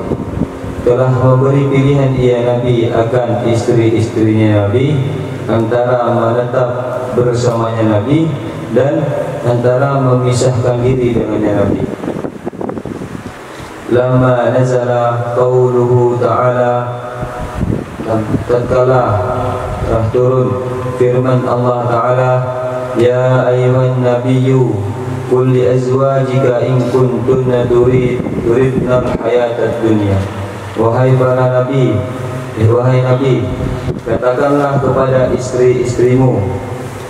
telah memberi pilihan ia Nabi akan istri-istrinya Nabi antara menetap bersamanya Nabi dan antara memisahkan diri dengannya Nabi. Lama nazala qauluhu ta'ala, tatkala telah turun firman Allah Ta'ala, ya ayuhan nabiyyu qul li azwajika in kuntunna turidna al-hayatad dunya. Wahai para nabi, wahai nabi, katakanlah kepada istri-istrimu,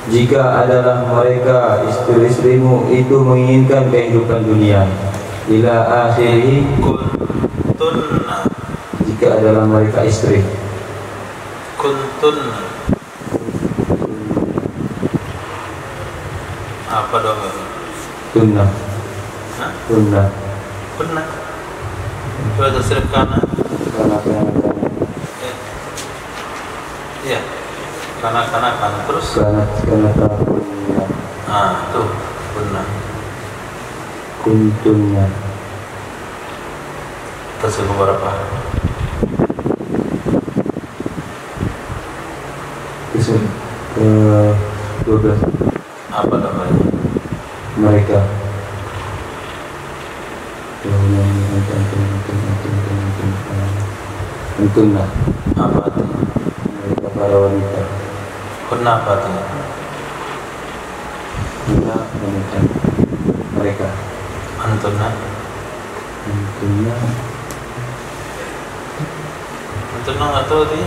jika adalah mereka istri-istrimu itu menginginkan kehidupan dunia. Ila akhirih, kuntunna, jika adalah mereka istri. Kuntunna apa dong? Tunna. Hah? Tunna. Kunna. Coba tasrif kana. Iya. Kana terus. Kana kunna. Tuh kunna. Kuntunnya. Tasrif berapa? Ke 12. Apa namanya? Mereka. Antunna. Apa itu? Mereka para wanita. Kenapa itu? Antunna wanita. Mereka. Antunna. Antunna. Antunna nggak tahu dia.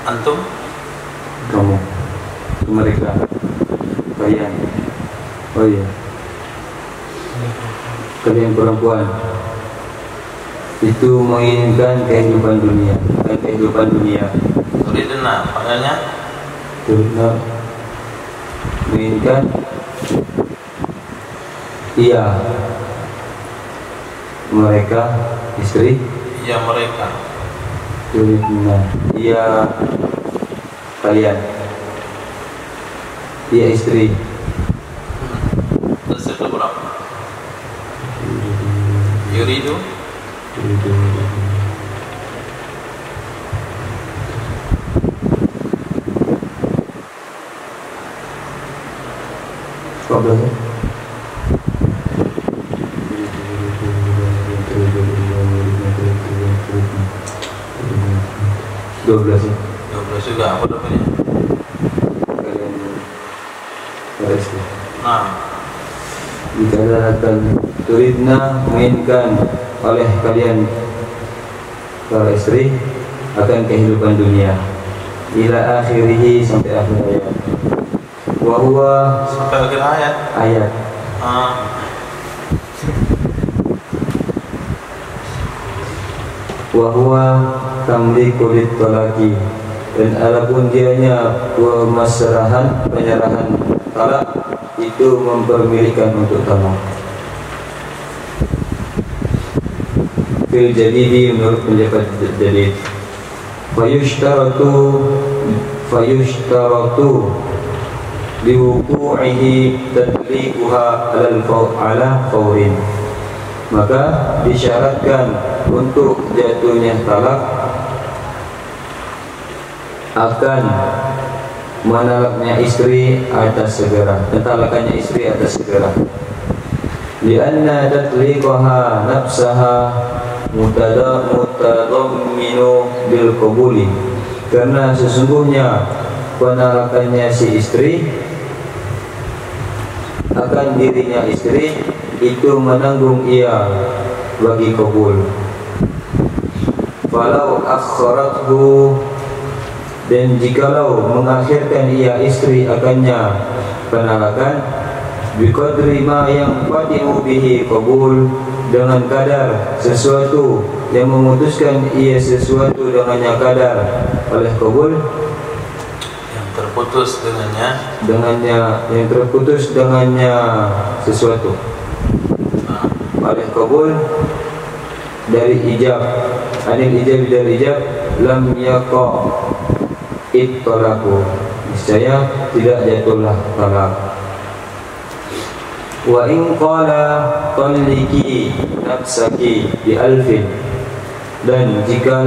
Antum? Kamu. Mereka. Kalian. Oh iya. Kalian perempuan itu menginginkan kehidupan dunia, Turidna, maknanya Turidna menginginkan, iya mereka istri, iya mereka. Turidna, iya kalian, iya istri. Terus itu berapa? Yuridu. Dua belas juga apa namanya? Kalian beres. Dikatakan turidna menginginkan oleh kalian para istri akan kehidupan dunia ila akhirih, sampai akhir ayat. Wa huwa, Sampai akhir ayat. wa huwa tamliku lit-talaqi, dan adapun dianya penyerahan talak itu mempermilikkan untuk talak. Fil jadidi, menurut pendapat jadid, fayushtaratu liwuqu'ihi tatliquha ala faurin, maka disyaratkan untuk jatuhnya talak akan menalaknya istri atas segera, mentalakannya istri atas segera. Lianna tatliqaha nafsaha mutadamminu bil qabuli, karena sesungguhnya penalakannya si istri akan dirinya istri itu menanggung ia bagi qabul. Falau akharathu, dan jikalau mengakhirkan ia istri akannya penalakan, biqadri ma yang fatimu bihi qabul, dengan kadar sesuatu yang memutuskan ia sesuatu dengannya kadar oleh qabul, yang terputus yang terputus dengannya sesuatu oleh qabul dari ijab, anil ijab dari ijab, lam yaqa it-talaqu, niscaya tidak jatuhlah talak. Wa in qala talliqi nafsaki bi alfin, dan jika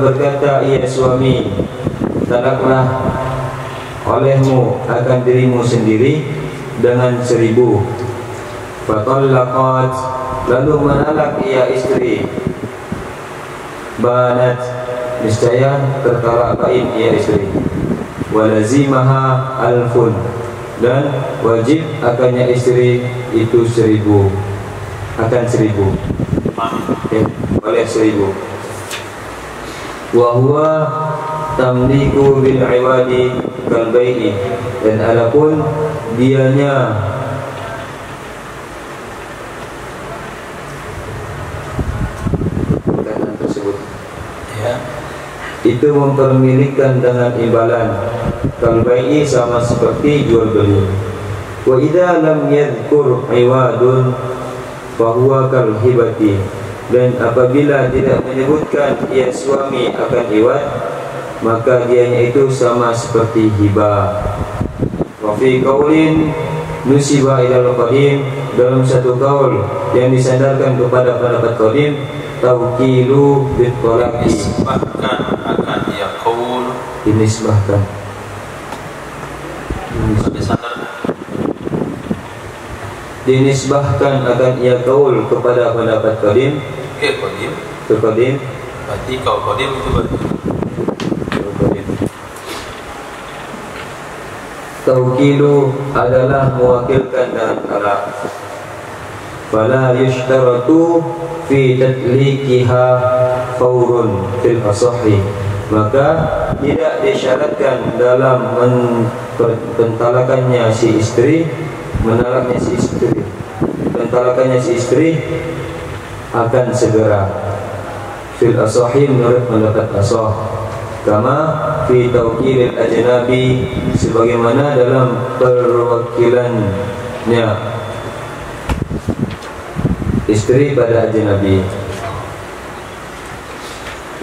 berkata ia suami, talaklah olehmu akan dirimu sendiri dengan 1000. Fatallaqat, lalu menalak ia istri, banat, niscaya tertalak bain ia istri. Walazimaha alfun, dan wajib akannya istri itu 1000, akan 1000, ya, oleh 1000. Wa huwa tamliku bil iwadi kal bai'i, dan adapun dianya tersebut, ya, itu mempermilikkan dengan imbalan. Kal bai'i, sama seperti jual beli. Wa idza lam yadhkur iwadun fa huwa kal hibati, dan apabila tidak menyebutkan ia suami akan iwad, maka dianya itu sama seperti hibah. Wa fi qaulin nusiba ilal qadim, dalam satu kaul yang disandarkan kepada pendapat qadim, tawkilu bit talaqi, dinisbahkan akan ia qaul, dinisbahkan akan ia qaul kepada pendapat qadim, ke qadim, berarti kau qadim itu berarti tawkilu adalah mewakilkan dengan talak. Fala yushtaratu fi tatliqiha faurun fil asahhi, maka tidak disyaratkan dalam pentalakannya si istri, menalaknya si istri, pentalakannya si istri akan segera. Fil asahhi, menurut pendapat asah, kama fi tawkilil ajnabi, sebagaimana dalam perwakilannya istri pada ajnabi.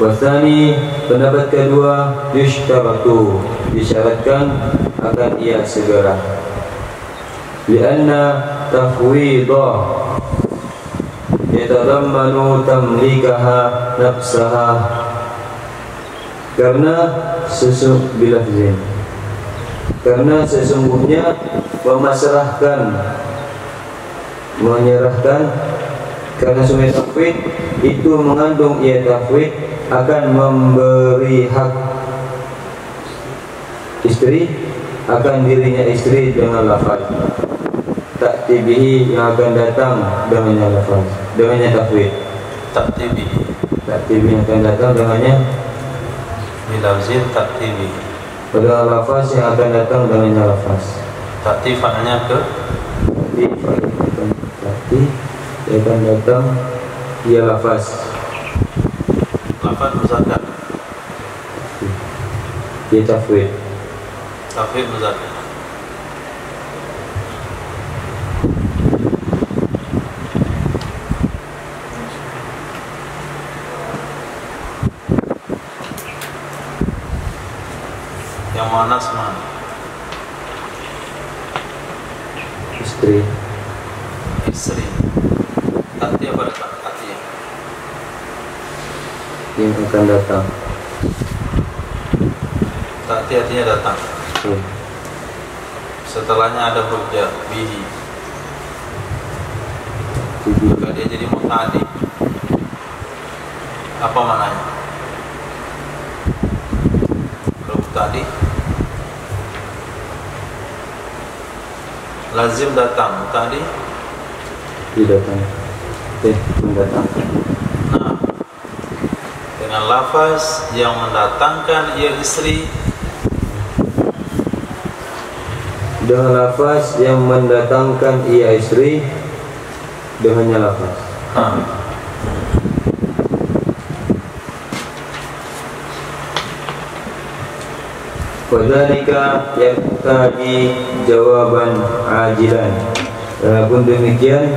Wasani, pendapat kedua, yushtaratu, disyaratkan akan ia segera. Lianna tafwidah yatadammanu tamlikaha nafsaha, karena sesungguhnya menyerahkan, karena sumber tafwid itu mengandung ia tafwid akan memberi hak istri akan dirinya istri dengan lafaz taktibihi, yang akan datang dengannya lafaz, dengannya tafwid. Taktibi yang akan datang dengannya bilafzin taktibi, pada lafaz yang akan datang dengannya lafaz. Taktifanya ke takti yang akan datang dia lafaz. lafaz muzakkar. Dia tafwid. Tafwid muzakkar. Yang muannas mana? Istri. Istri. Tati apa datang? Tati ya. Yang akan datang. Tati artinya datang. Setelahnya ada huruf jar, bihi. Maka dia jadi muta'addi. Apa maknanya? Huruf tadi lazim datang, tadi Tidak datang. Mendatang. nah, dengan lafaz yang mendatangkan ia istri, Dengan lafaz yang mendatangkan ia istri, dengannya lafaz. Wadzalika yaqtadi jawaban ajilan. Walaupun demikian,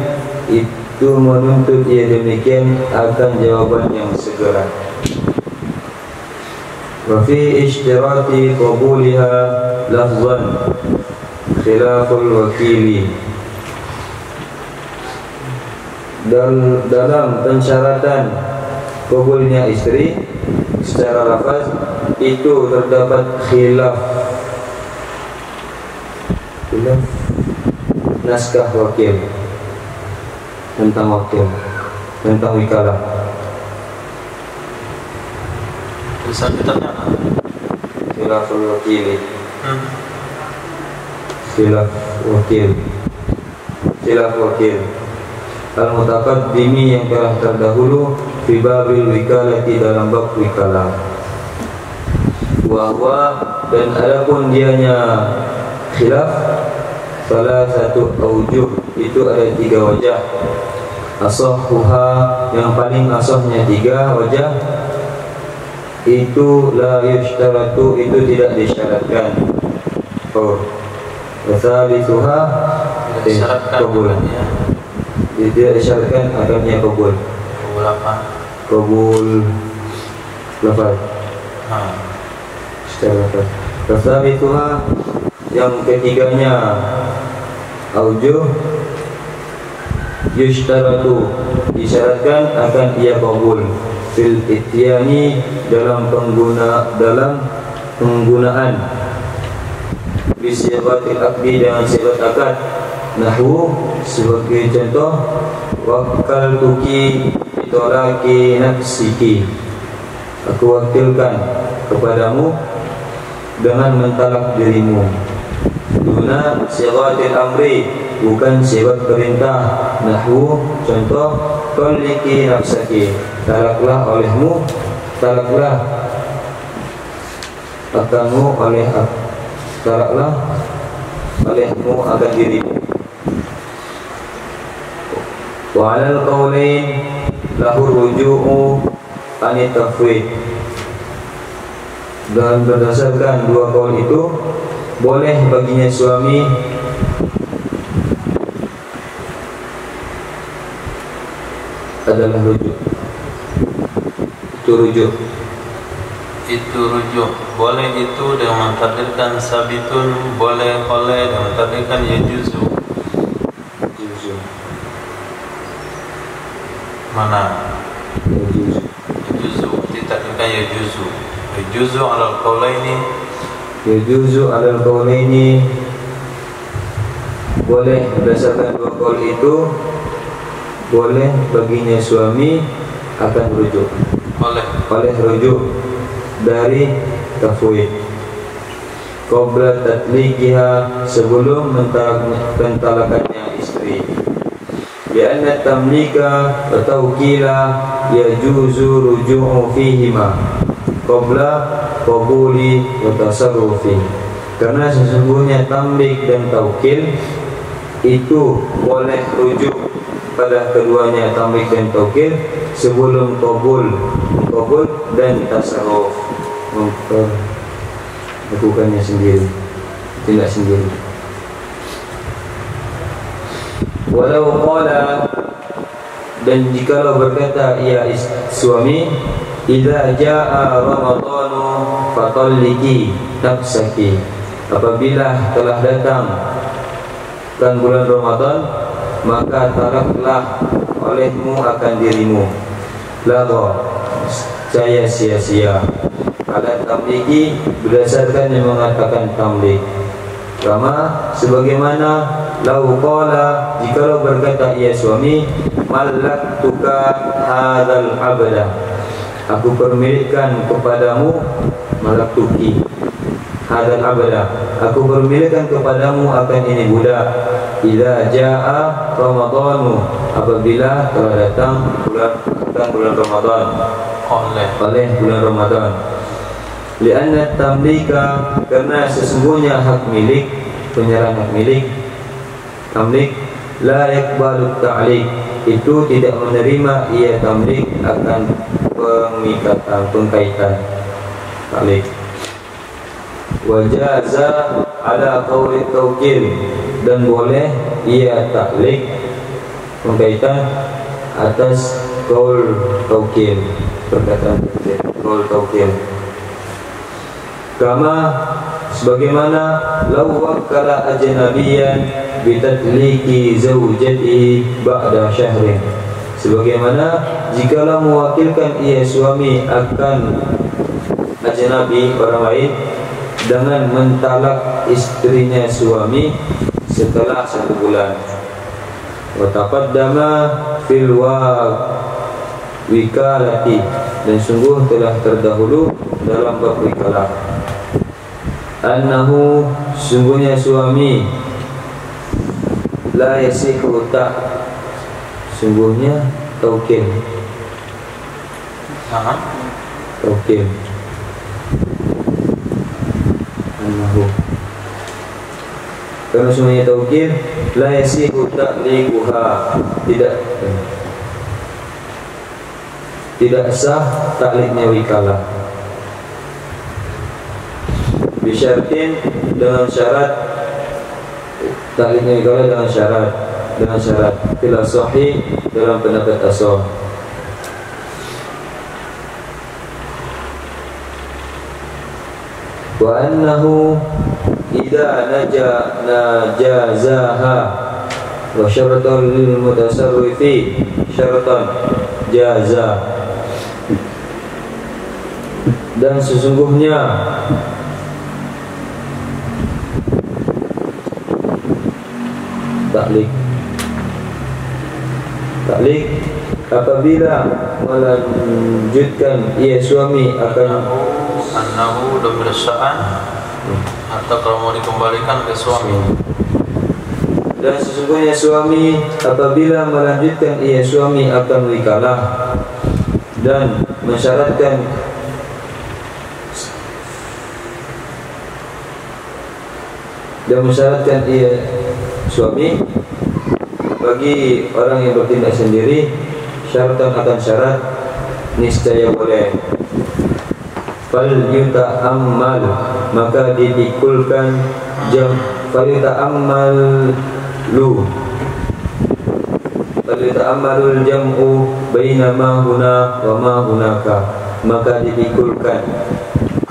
itu menuntut ia demikian akan jawaban yang segera. Wa fi ishtirati qabuliha lafzan khilaful wakili. Dan dalam pensyaratan kabulnya istri secara lafaz itu terdapat khilaf naskah wakil tentang wikalah. tulisan kitabnya apa? Khilaful wakili. Khilaf wakil al-mutaqaddimi yang telah terdahulu fi babil wikalati dalam bab wikalah. Wahwa dan adapun dianya khilaf salah satu aujuh, itu ada 3 wajah. Asahhuha yang paling asahnya 3 wajah itu la yushtaratu, itu tidak disyaratkan. Wasalisuha kabul, tidak disyaratkan adanya kabul. Kabul apa? Kabul lafaz. Wasalisuha yang ketiganya aujuh yushtaratu, disyaratkan akan ia kabul fil ityani dalam penggunaan bisyigatil akdi dengan sigat akad. Nahwu sebagai contoh, wakaltuki bitolaki nafsiki, aku wakilkan kepadamu dengan mentalak dirimu. Duna sigatil amri, bukan sigat perintah. Nahwu contoh, toliki nafsaki, talaklah olehmu, talaklah akanmu oleh aku, talaklah olehmu akan dirimu. Wa 'alal qawlain lahu ruju'u anit tafwid, dan berdasarkan 2 qaul itu boleh baginya suami adalah rujuk. Itu rujuk. Boleh itu dengan mentakdirkan sabitun, boleh dengan mentakdirkan yajuzu. Mana? Yajuzu ditakdirkan yajuzu. Yajuzu alal qaulaini. Yajuzu alal qaulaini, boleh berdasarkan 2 qaul itu boleh baginya suami akan rujuk. Oleh rujuk dari tafwid. Qabla tatliqiha, sebelum mentalakannya istri. Lianna tamlika wa tawkila yajuzu ruju'u fihima qabla qabuli wa tasarrufi. Karena sesungguhnya tamlik dan taukil itu boleh rujuk pada keduanya tamlik dan taukil sebelum qabul dan tasarruf, lakukannya sendiri, tidak sendiri. Walau qala, dan jikalau berkata ia suami, idza jaa ramadhanu fatalliki nafsaki, apabila telah datang kan bulan Ramadan, maka taraklah olehmu akan dirimu. Lagha, saya sia-sia. Ala tamliki, berdasarkan yang mengatakan tamlik. Kama, sebagaimana lau qala, jikalau berkata ia suami, malaktuka hadzal abda, aku permilikkan kepadamu, malaktuki hadzal abda, aku permilikkan kepadamu akan ini budak. Idza jaa ramadhanu, apabila telah datang bulan Ramadan, oleh bulan Ramadan. Lianna tamlika, karena sesungguhnya hak milik, penyerahan hak milik, tamlik, la yakbalu ta'liq, itu tidak menerima ia tamlik akan pengkaitan ta'liq. Wajaza ala qawli taukil, dan boleh ia ta'liq pengkaitan atas qaul taukil, perkataan qaul taukil. Kama, sebagaimana law wakkala ajnabiyan bitatliki zawjatihi ba'da syahrin, sebagaimana jikalau mewakilkan ia suami akan ajnabi, orang lain, dengan mentalak istrinya suami setelah 1 bulan. Wa taqaddama fil wikalati, dan sungguh telah terdahulu dalam bab wikalah, annahu, sungguhnya suami, la yasihu ta, sungguhnya taukil, taukil, annahu, karena sungguhnya taukil, la yasihu ta'liquha, tidak sah takliknya wikalah. Bisyartin, dengan syarat, takliknya wikalah dengan syarat fil sahih, dalam pendapat ashab. Wa annahu idza najazaha wa syaratan lil mutasarrifi syaratan jaza, dan sesungguhnya taklik apabila melanjutkan ia suami akan annahu dhamir sya'an, atau kalau mau dikembalikan ke suami, dan sesungguhnya suami apabila melanjutkan ia suami akan wikalah dan mensyaratkan ia suami bagi orang yang bertindak sendiri, syaratan akan syarat, niscaya boleh. Fal yuta'ammal, maka dipikulkan fal yuta'ammalul jam'u baina ma huna wa ma hunaka, maka dipikulkan.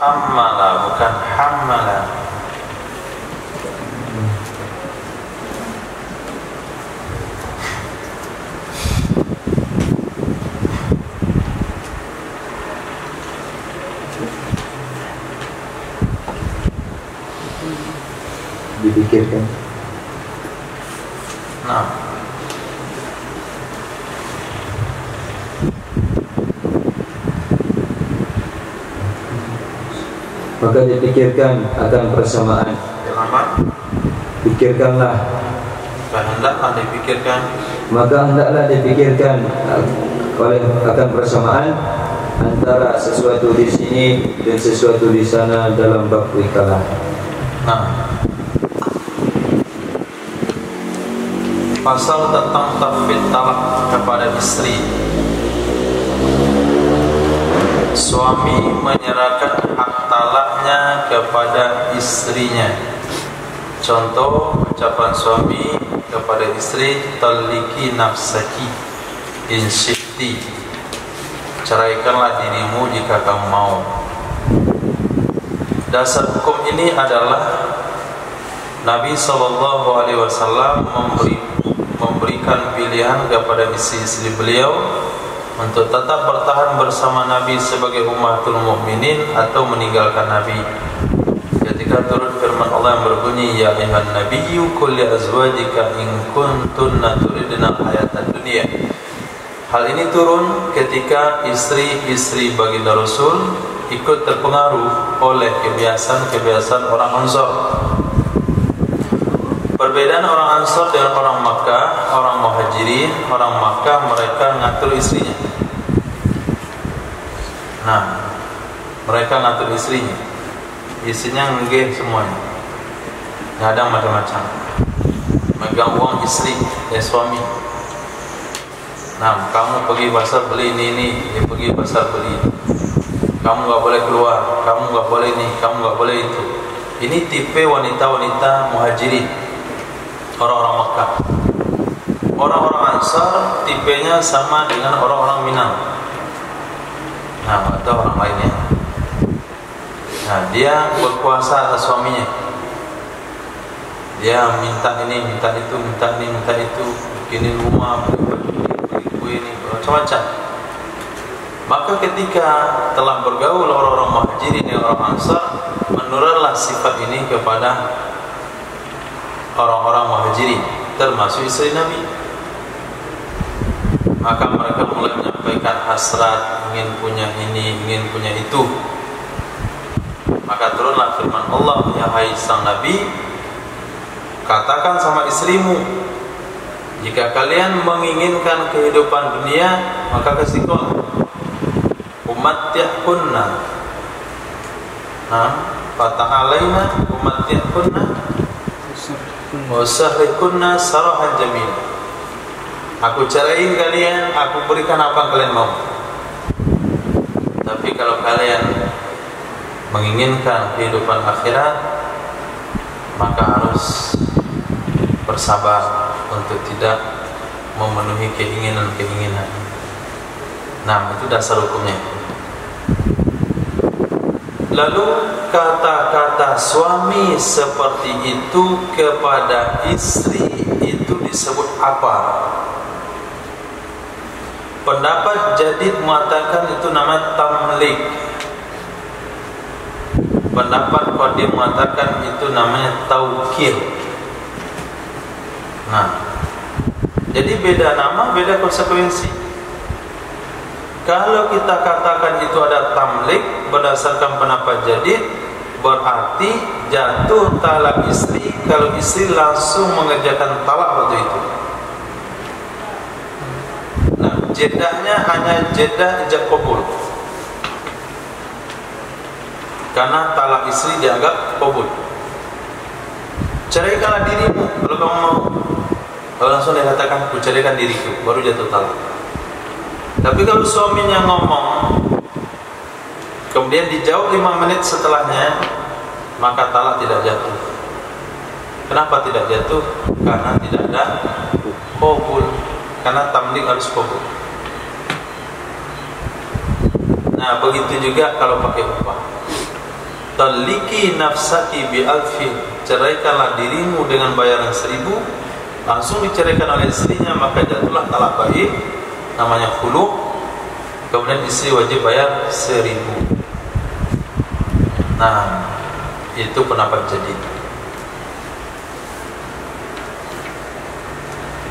ammala bukan hammala. Dipikirkan. Nah, maka dipikirkan akan persamaan. Pikirkanlah, hendaklah dipikirkan, maka hendaklah dipikirkan oleh akan persamaan antara sesuatu di sini dan sesuatu di sana dalam bab wikalah. nah, Pasal tentang tafwid talak kepada istri. Suami menyerahkan hak talaknya kepada istrinya. Contoh ucapan suami kepada istri, taliki nafsaki in syi'ti, ceraikanlah dirimu jika kamu mau. Dasar hukum ini adalah Nabi SAW memberikan pilihan kepada istri-istri beliau untuk tetap bertahan bersama Nabi sebagai ummatul mukminin atau meninggalkan Nabi. Ketika turun firman Allah yang berbunyi, ya ayyuhan nabiyyu qul li azwajika in kuntunna turidna hayatad dunya. Hal ini turun ketika istri-istri baginda Rasul ikut terpengaruh oleh kebiasaan-kebiasaan orang Ansar. Perbedaan orang Ansar dengan orang Makkah, orang Muhajirin, orang Makkah mereka ngatur istrinya. Nah, mereka ngatur istrinya. Istrinya nggih semuanya. Enggak ada macam-macam. Megang uang istri, suami. Nah, kamu pergi pasar beli ini, dia pergi pasar beli. Kamu enggak boleh keluar, kamu enggak boleh ini, kamu enggak boleh itu. Ini tipe wanita-wanita Muhajirin. Orang-orang Makkah. Orang-orang Ansar tipenya sama dengan orang-orang Minang. Nah, atau orang lainnya. Nah, dia berkuasa atas suaminya. Dia minta ini, minta itu, minta ini, minta itu, bikinin rumah, beli kue ini, macam-macam. Maka ketika telah bergaul orang-orang Muhajirin dan orang Ansar, menurunlah sifat ini kepada orang-orang Muhajirin, termasuk istri Nabi. Maka mereka mulai menyampaikan hasrat, ingin punya ini, ingin punya itu. Maka turunlah firman Allah, ya hai sang Nabi, katakan sama istrimu, jika kalian menginginkan kehidupan dunia, maka kasihlah umatti'kunna. Fata'alaina umatti'kunna wasahrikunna sarahan jamil. Aku ceraiin kalian, aku berikan apa yang kalian mau. Tapi kalau kalian menginginkan kehidupan akhirat, maka harus bersabar untuk tidak memenuhi keinginan-keinginan. Nah, itu dasar hukumnya. Lalu kata-kata suami seperti itu kepada istri itu disebut apa? Pendapat Jadid mengatakan itu namanya tamlik. Pendapat Qadim mengatakan itu namanya taukil. Nah, jadi beda nama, beda konsekuensi. Kalau kita katakan itu ada tamlik berdasarkan pendapat Jadid, berarti jatuh talak istri kalau istri langsung mengerjakan talak waktu itu. Nah, jedahnya hanya jedah ijab qabul. Karena talak istri dianggap qabul. Ceraikanlah dirimu kalau kamu mau. Kalau langsung dia katakan, aku ceraikan diriku, baru jatuh talak. Tapi kalau suaminya ngomong, kemudian dijawab 5 menit setelahnya, maka talak tidak jatuh. Kenapa tidak jatuh? Karena tidak ada qabul. Karena tamlik harus qabul. Nah, begitu juga kalau pakai upah. Taliki nafsaki bi'alfin, ceraikanlah dirimu dengan bayaran 1000, langsung diceraikan oleh istrinya, maka jatuhlah talak baik, namanya khulu. Kemudian istri wajib bayar 1000. Nah, itu pendapat Jadid.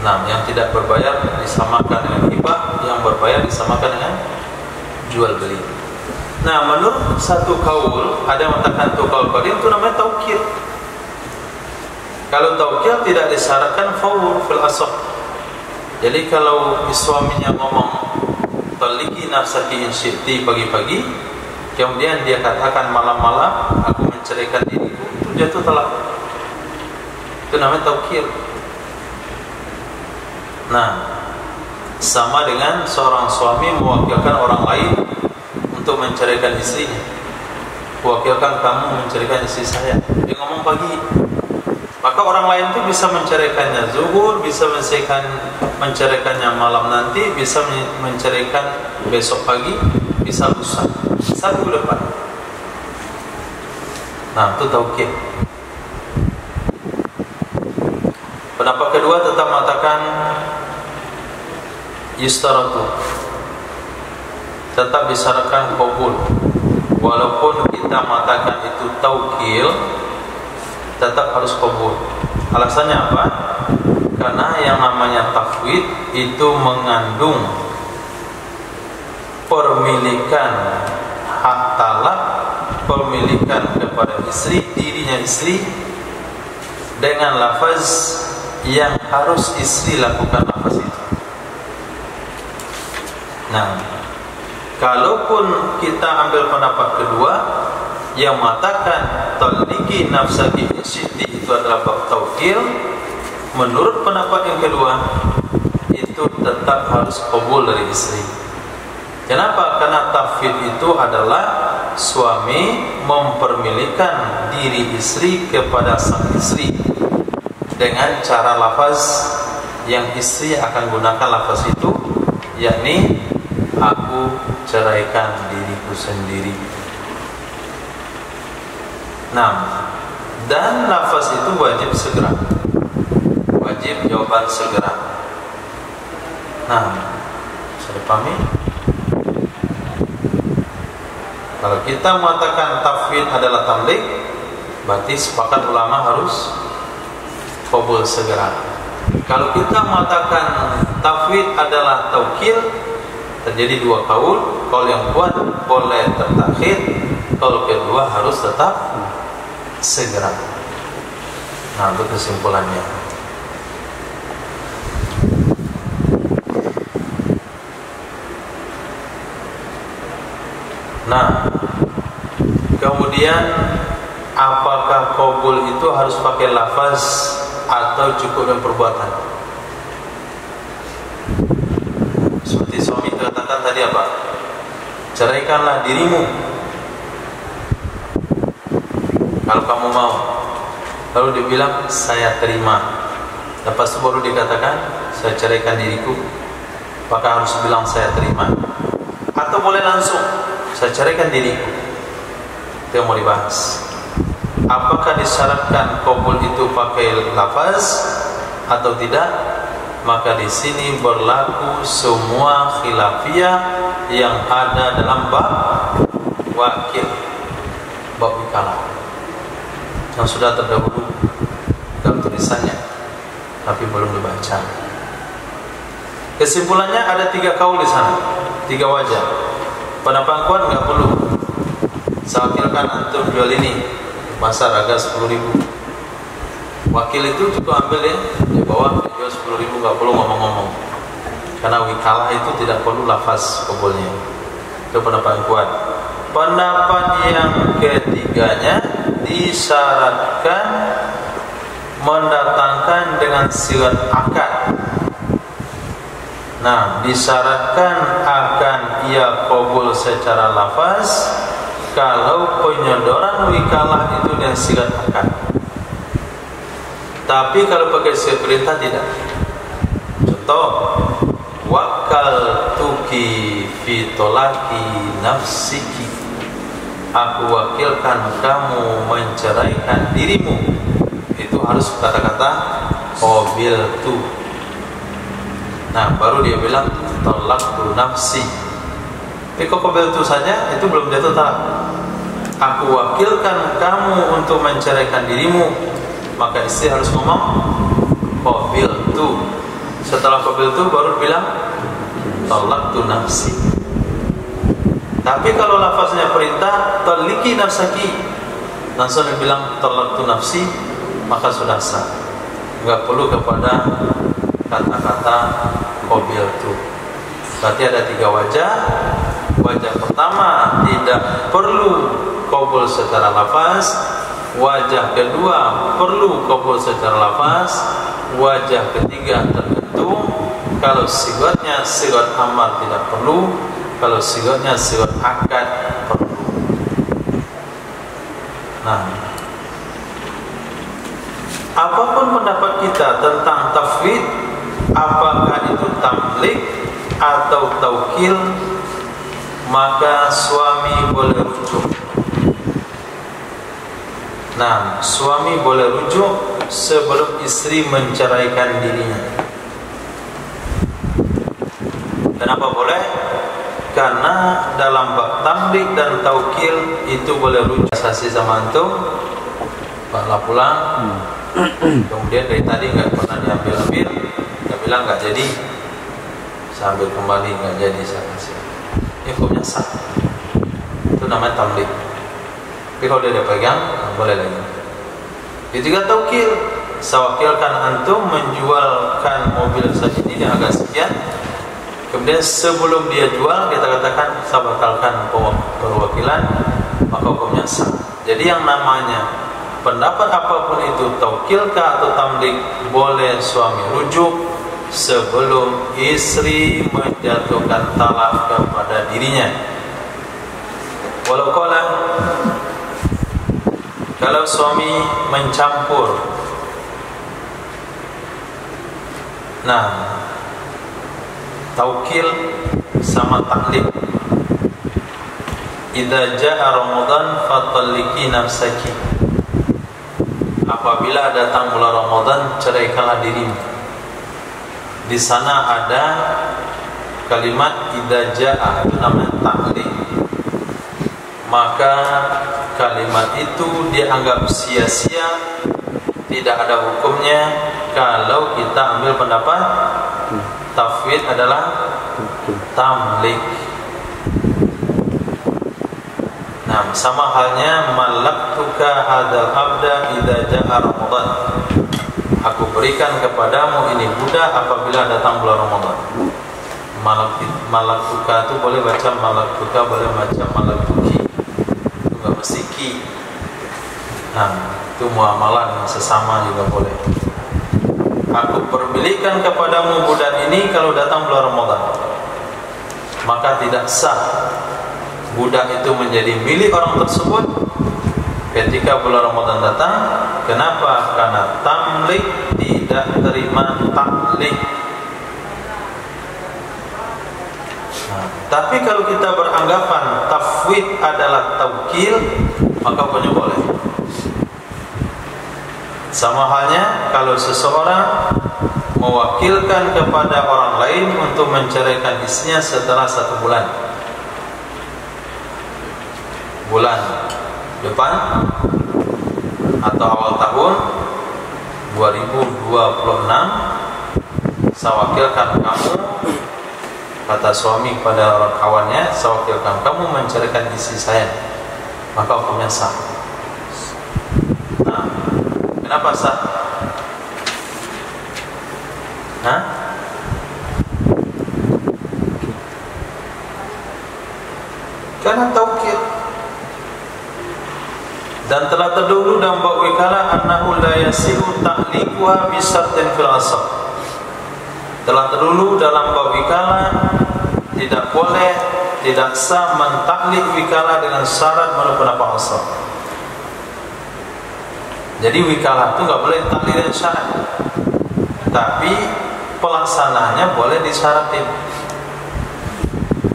Nah, yang tidak berbayar disamakan dengan hibah, yang berbayar disamakan dengan jual beli. Nah, menurut satu kaul, ada yang mengatakan itu kaul qadim, itu namanya taukil. Kalau taukil tidak disyaratkan fawr fil asah. Jadi kalau suaminya ngomong taliki nafsaki in syi'ti pagi-pagi, kemudian dia katakan malam-malam aku menceraikan diriku, itu jatuh talak. Itu namanya taukil. Nah, sama dengan seorang suami mewakilkan orang lain untuk menceraikan istrinya. Wakilkan kamu menceraikan istri saya. Dia ngomong pagi. Maka orang lain itu bisa menceraikannya zuhur, bisa menceraikannya malam nanti, bisa menceraikan besok pagi, bisa lusa, bisa minggu depan. Nah, itu taukid. Pendapat kedua tetap mengatakan yustaratu, tetap disyaratkan qabul. Walaupun kita mengatakan itu taukil, tetap harus qabul. Alasannya apa? Karena yang namanya tafwid itu mengandung permilikan hak talak, permilikan kepada istri, dirinya istri, dengan lafaz yang harus istri lakukan lafaz itu. Nah, kalaupun kita ambil pendapat kedua yang mengatakan taliki nafsaki syi'ti itu adalah bab taukil, menurut pendapat yang kedua itu tetap harus qabul dari istri. Kenapa? Karena tafwid itu adalah suami mempermilikan diri istri kepada sang istri dengan cara lafaz yang istri akan gunakan lafaz itu, yakni aku ceraikan diriku sendiri. Nah, dan lafaz itu wajib segera, wajib jawaban segera. Nah, bisa dipahami? Kalau kita mengatakan tafwid adalah tamlik, berarti sepakat ulama harus qabul segera. Kalau kita mengatakan tafwid adalah taukil, terjadi dua kaul. Kaul yang kuat boleh tertakhir, kaul kedua harus tetap segera. Nah, itu kesimpulannya. Nah, kemudian apakah qabul itu harus pakai lafaz atau cukup dengan perbuatan? Seperti suami katakan tadi apa? Ceraikanlah dirimu kalau kamu mau. Lalu dibilang saya terima. Lepas itu baru dikatakan saya ceraikan diriku. Apakah harus bilang saya terima? Atau boleh langsung saya ceraikan diriku? Itu yang mau dibahas. Apakah disyaratkan qabul itu pakai lafaz atau tidak? Maka di sini berlaku semua khilafiyah yang ada dalam bab wakil, bab wikalah, yang sudah terdahulu dalam tulisannya tapi belum dibaca. Kesimpulannya ada 3 kaul di sana, 3 wajah. Pendapat kuat nggak perlu. Saya wakilkan antum jual ini pasar harga 10.000. Wakil itu cukup ambil ya, di bawah jual 10.000, nggak perlu ngomong-ngomong. Karena wikalah itu tidak perlu lafaz qabulnya. Itu pendapat kuat. Pendapat yang ketiganya disyaratkan mendatangkan dengan sirat akad. Nah, disyaratkan akan ia qabul secara lafaz kalau penyodoran wikalah itu dengan sirat akad. Tapi kalau pakai sirat perintah tidak. Contoh, wakaltuki fi tolaki nafsiki, aku wakilkan kamu menceraikan dirimu. Itu harus kata-kata qabiltu. Nah, baru dia bilang talaqtu nafsi. Tapi kok qabiltu saja itu belum jatuh talak. Aku wakilkan kamu untuk menceraikan dirimu, maka istri harus ngomong qabiltu. Setelah qabiltu baru bilang talaqtu nafsi. Tapi kalau lafaznya perintah, taliki nafsaki, langsung dibilang talaqtu nafsi, maka sudah sah. Enggak perlu kepada kata-kata qabiltu. Berarti ada 3 wajah. Wajah pertama tidak perlu qabul secara lafaz. Wajah kedua perlu qabul secara lafaz. Wajah ketiga tergantung. Kalau sigotnya sigot amar tidak perlu, kalau sigotnya sigot akad perlu. Nah, apapun pendapat kita tentang tafwid, apakah itu tamlik atau taukil, maka suami boleh rujuk. Nah, suami boleh rujuk sebelum istri menceraikan dirinya. Kenapa boleh? Karena dalam bab tamlik dan taukil itu boleh rujuk. Saksi sama antum, Pak pulang, kemudian dari tadi nggak pernah diambil-ambil, dia bilang nggak jadi, saya ambil kembali, nggak jadi saya kasih. Ini hukumnya sah. Itu namanya tamlik. Tapi kalau dia pegang, boleh lagi. Itu juga taukil. Saya wakilkan antum menjualkan mobil saya ini harga sekian. Kemudian sebelum dia jual, kita katakan saya batalkan perwakilan, maka hukumnya sah. Jadi yang namanya pendapat apapun itu, taukilkah atau tamlik, boleh suami rujuk sebelum istri menjatuhkan talak kepada dirinya. Walau kalau suami mencampur, nah, taukil sama taklik. Idza jaa Ramadan fatalliki nafsaki. Apabila datang bulan Ramadan, ceraikanlah dirimu. Di sana ada kalimat idza jaa, itu namanya taklik. Maka kalimat itu dianggap sia-sia, tidak ada hukumnya kalau kita ambil pendapat tafwid adalah tamlik. Nah, sama halnya malaktuka hadzal abda idza jaa Ramadan. Aku berikan kepadamu ini budak apabila datang bulan Ramadan. Malaktuka itu boleh baca malaktuka, boleh baca malaktuki. Itu enggak mesti ki. Nah, itu muamalah dengan sesama juga boleh. Aku perbilikan kepadamu budak ini kalau datang bulan Ramadan. Maka tidak sah budak itu menjadi milik orang tersebut ketika bulan Ramadan datang. Kenapa? Karena tamlik tidak terima taklik. Nah, tapi kalau kita beranggapan tafwid adalah taukil, maka punya boleh. Sama halnya kalau seseorang mewakilkan kepada orang lain untuk menceraikan istrinya setelah 1 bulan. Bulan depan atau awal tahun 2026, saya wakilkan kamu, kata suami kepada orang kawannya, saya wakilkan kamu menceraikan istri saya, maka hukumnya sah. Nah, kenapa sah? Hah? Karena taukil. Dan telah terdahulu dalam bab wikalah annahu la yasihu ta'liquha bi syartin fil asal. Telah terdahulu dalam bab wikalah tidak boleh, tidak sah mentaklik wikalah dengan syarat menurut pendapat asal. Jadi wikalah itu enggak boleh taklik dengan syarat. Tapi pelaksanaannya boleh disyaratin.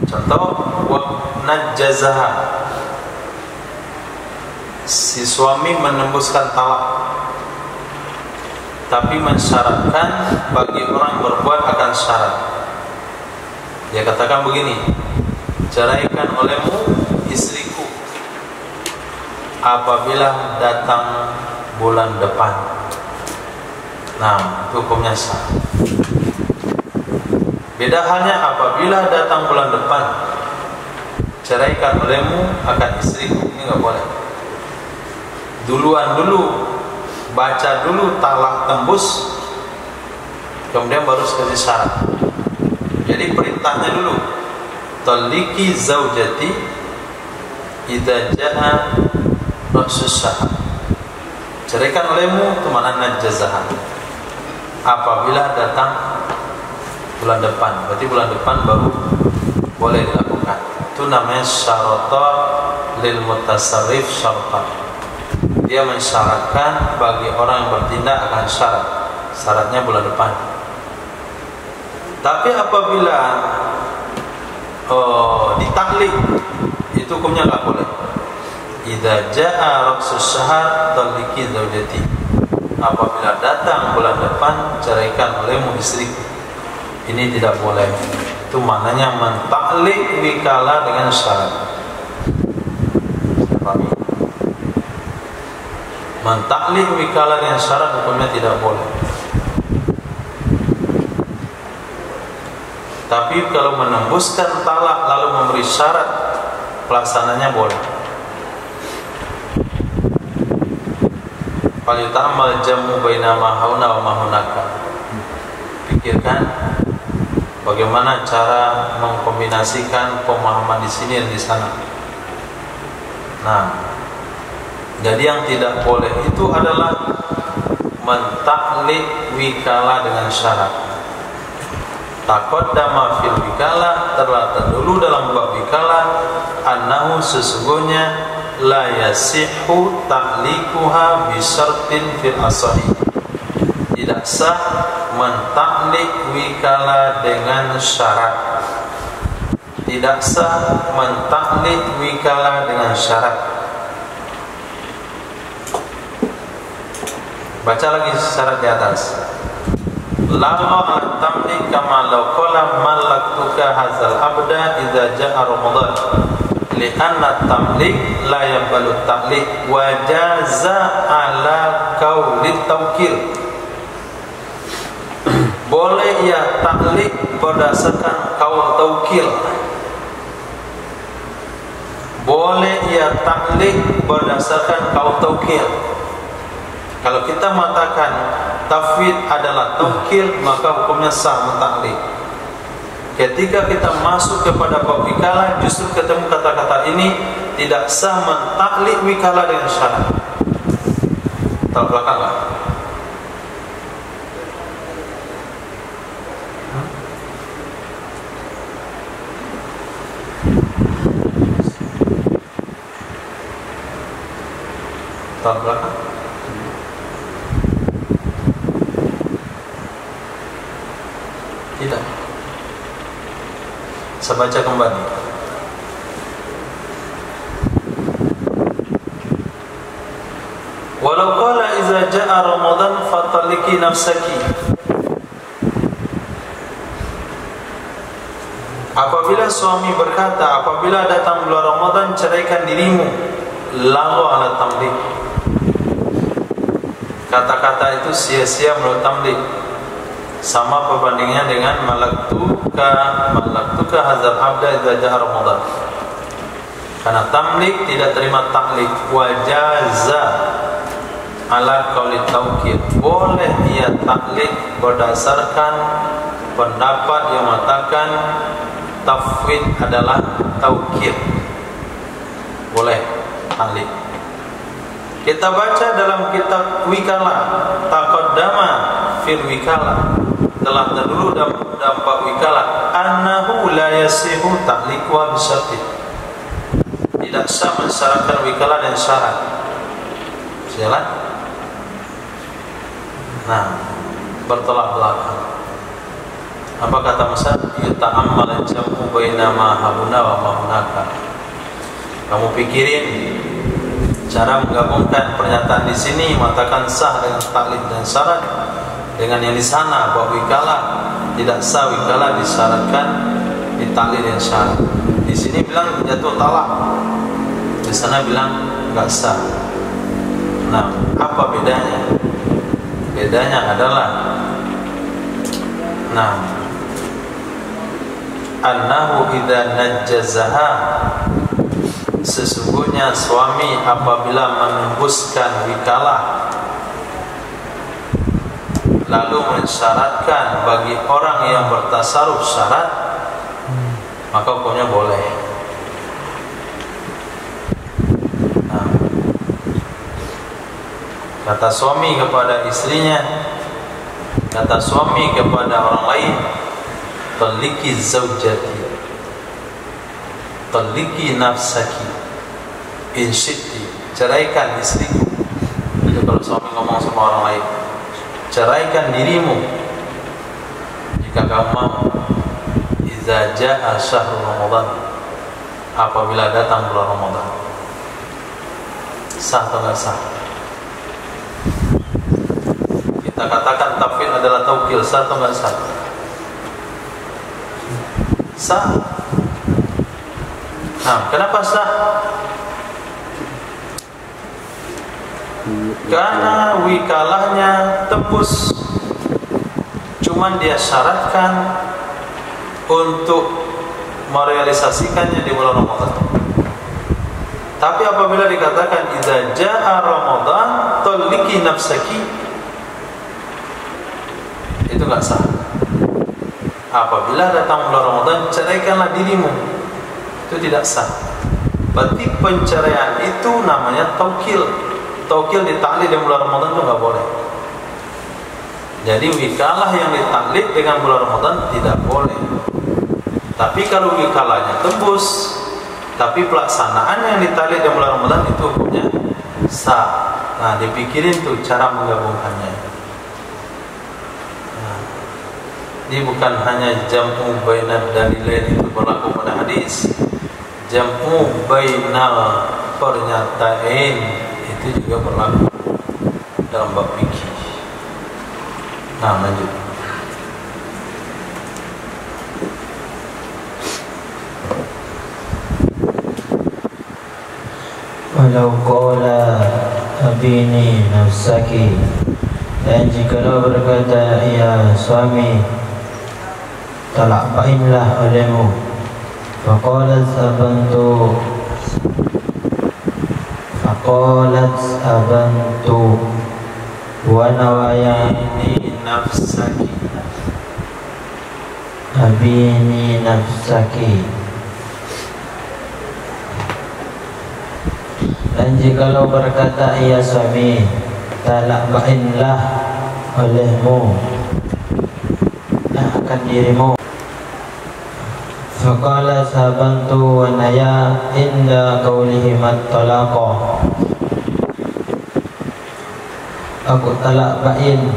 Contoh, wa najjazaha, si suami menembuskan talak, tapi mensyaratkan bagi orang berbuat akan syarat. Dia katakan begini, ceraikan olehmu istriku apabila datang bulan depan. Nah, hukumnya sah. Beda halnya apabila datang bulan depan, ceraikan olehmu akan istriku, ini enggak boleh. Duluan dulu, baca dulu talak tembus, kemudian baru sekali syarat. Jadi perintahnya dulu, taliki zaujati idza jaa ra'sus syahar. Ceraikan olehmu itu mana najjazahan, apabila datang bulan depan, berarti bulan depan baru boleh dilakukan. Itu namanya syarata lil mutasarrif syaratan. Dia mensyaratkan bagi orang yang bertindak akan syarat. Syaratnya bulan depan. Tapi apabila ditaklik, itu hukumnya nggak boleh. Idza jaa raqsus syahr taliki zaujati. Apabila datang bulan depan, ceraikan olehmu istri. Ini tidak boleh. Itu maknanya mentaklik wikala dengan syarat. Pahami? Mentaklik wikala dengan syarat hukumnya tidak boleh. Tapi kalau menembuskan talak lalu memberi syarat, pelaksananya boleh. Falyuta'ammal jam'u baina ma hauna wa ma hunaka. Pikirkan bagaimana cara mengkombinasikan pemahaman di sini dan di sana. Nah, jadi yang tidak boleh itu adalah mentaklik wikala dengan syarat. Taqaddama fil wikala, telah terdahulu dalam bab wikala, annahu sesungguhnya la yasihu taklikuha bisyartin fil asahi. Tidak sah mentaklik wikala dengan syarat. Tidak sah mentaklik wikala dengan syarat. Baca lagi syarat di atas. La ala tamlik kama law qala malaktuka hadzal abda idza jaa ramadan. Lianna tamlik la yabalu tamlik wa jaza ala qaulit tawkil. Boleh ia taklik berdasarkan kaul tawkil. Boleh ia taklik berdasarkan kaul tawkil. Kalau kita mengatakan tafwid adalah tawkil, maka hukumnya sah mentaklik. Ketika kita masuk kepada bab wikala, justru ketemu kata-kata ini, tidak sah mentaklik wikala dengan syarat. Tahu belakang nggak? Tahu belakang? Tidak. Saya baca kembali. Walau qala iza jaa Ramadan fataliki nafsaki. Apabila suami berkata, apabila datang bulan Ramadan ceraikan dirimu, lalu ala tamlik. Kata-kata itu sia-sia menurut tamlik. Sama perbandingnya dengan malaktuka hadzal abda idza jaa Ramadan. Karena tamlik tidak terima taklik. Wajaza ala qauli tawkil. Boleh ia taklik berdasarkan pendapat yang mengatakan tafwid adalah tawkil. Boleh taklik. Kita baca dalam kitab wikala, taqaddama fil wikala, telah terdahulu dalam bab wikala, annahu la yasihu ta'liqu bisyartin. Tidak sah mensyaratkan wikala dan syarat. Jalan. Nah, bertolak belakang. Apa kata Musa? Yuta'ammal jam'u baina ma hauna wa ma hunaka. Kamu pikirin cara menggabungkan pernyataan di sini, mengatakan sah dengan taklid dan syarat, dengan yang di sana bahwa wikala tidak sah, wikala disyaratkan di taklid dan syarat. Di sini bilang jatuh talak, di sana bilang enggak sah. Nah, apa bedanya? Bedanya adalah annahu idza najjazaha, sesungguhnya suami apabila menembuskan wikalah lalu mensyaratkan bagi orang yang bertasarruf syarat, maka hukumnya boleh. Kata suami kepada istrinya, kata suami kepada orang lain, taliki zaujati, taliki nafsaki, in syi'ti, ceraikan istriku. Itu kalau suami ngomong sama orang lain, ceraikan dirimu jika kamu mau. Idza jaa syahrul Ramadan, apabila datang bulan Ramadan. Sah atau enggak sah? Kita katakan tafwid adalah taukil, sah atau enggak sah? Sah. Nah, kenapa sah? Karena wikalahnya tembus, cuman dia syaratkan untuk merealisasikannya di bulan Ramadan. Tapi apabila dikatakan idza jaa Ramadan taliki nafsaki, itu enggak sah. Apabila datang bulan Ramadan, ceraikanlah dirimu, itu tidak sah. Berarti penceraian itu namanya taukil. Taukil ditaklid di bulan Ramadan itu enggak boleh. Jadi wikalah yang ditaklid dengan bulan Ramadan tidak boleh. Tapi kalau wikalahnya tembus, tapi pelaksanaan yang ditaklid di bulan Ramadan itu hukumnya sah. Nah, dipikirin tuh cara menggabungkannya. Nah, ini bukan hanya jam'u bainad dalilain itu berlaku pada hadis. Jam'u bainal pernyatain itu juga berlaku dalam bab fikih. Nah, lanjut. Walau qala abini nafsaki, dan jikalau berkata ya suami talaqbainlah olehmu, faqalat abantu wa nawaya nafsaki, abini nafsaki. Dan jikalau berkata ia suami talaqbainlah olehmu, akan dirimu, faqala sabantu wa naya inda qawlihi mat-talaqa, aku talaqbain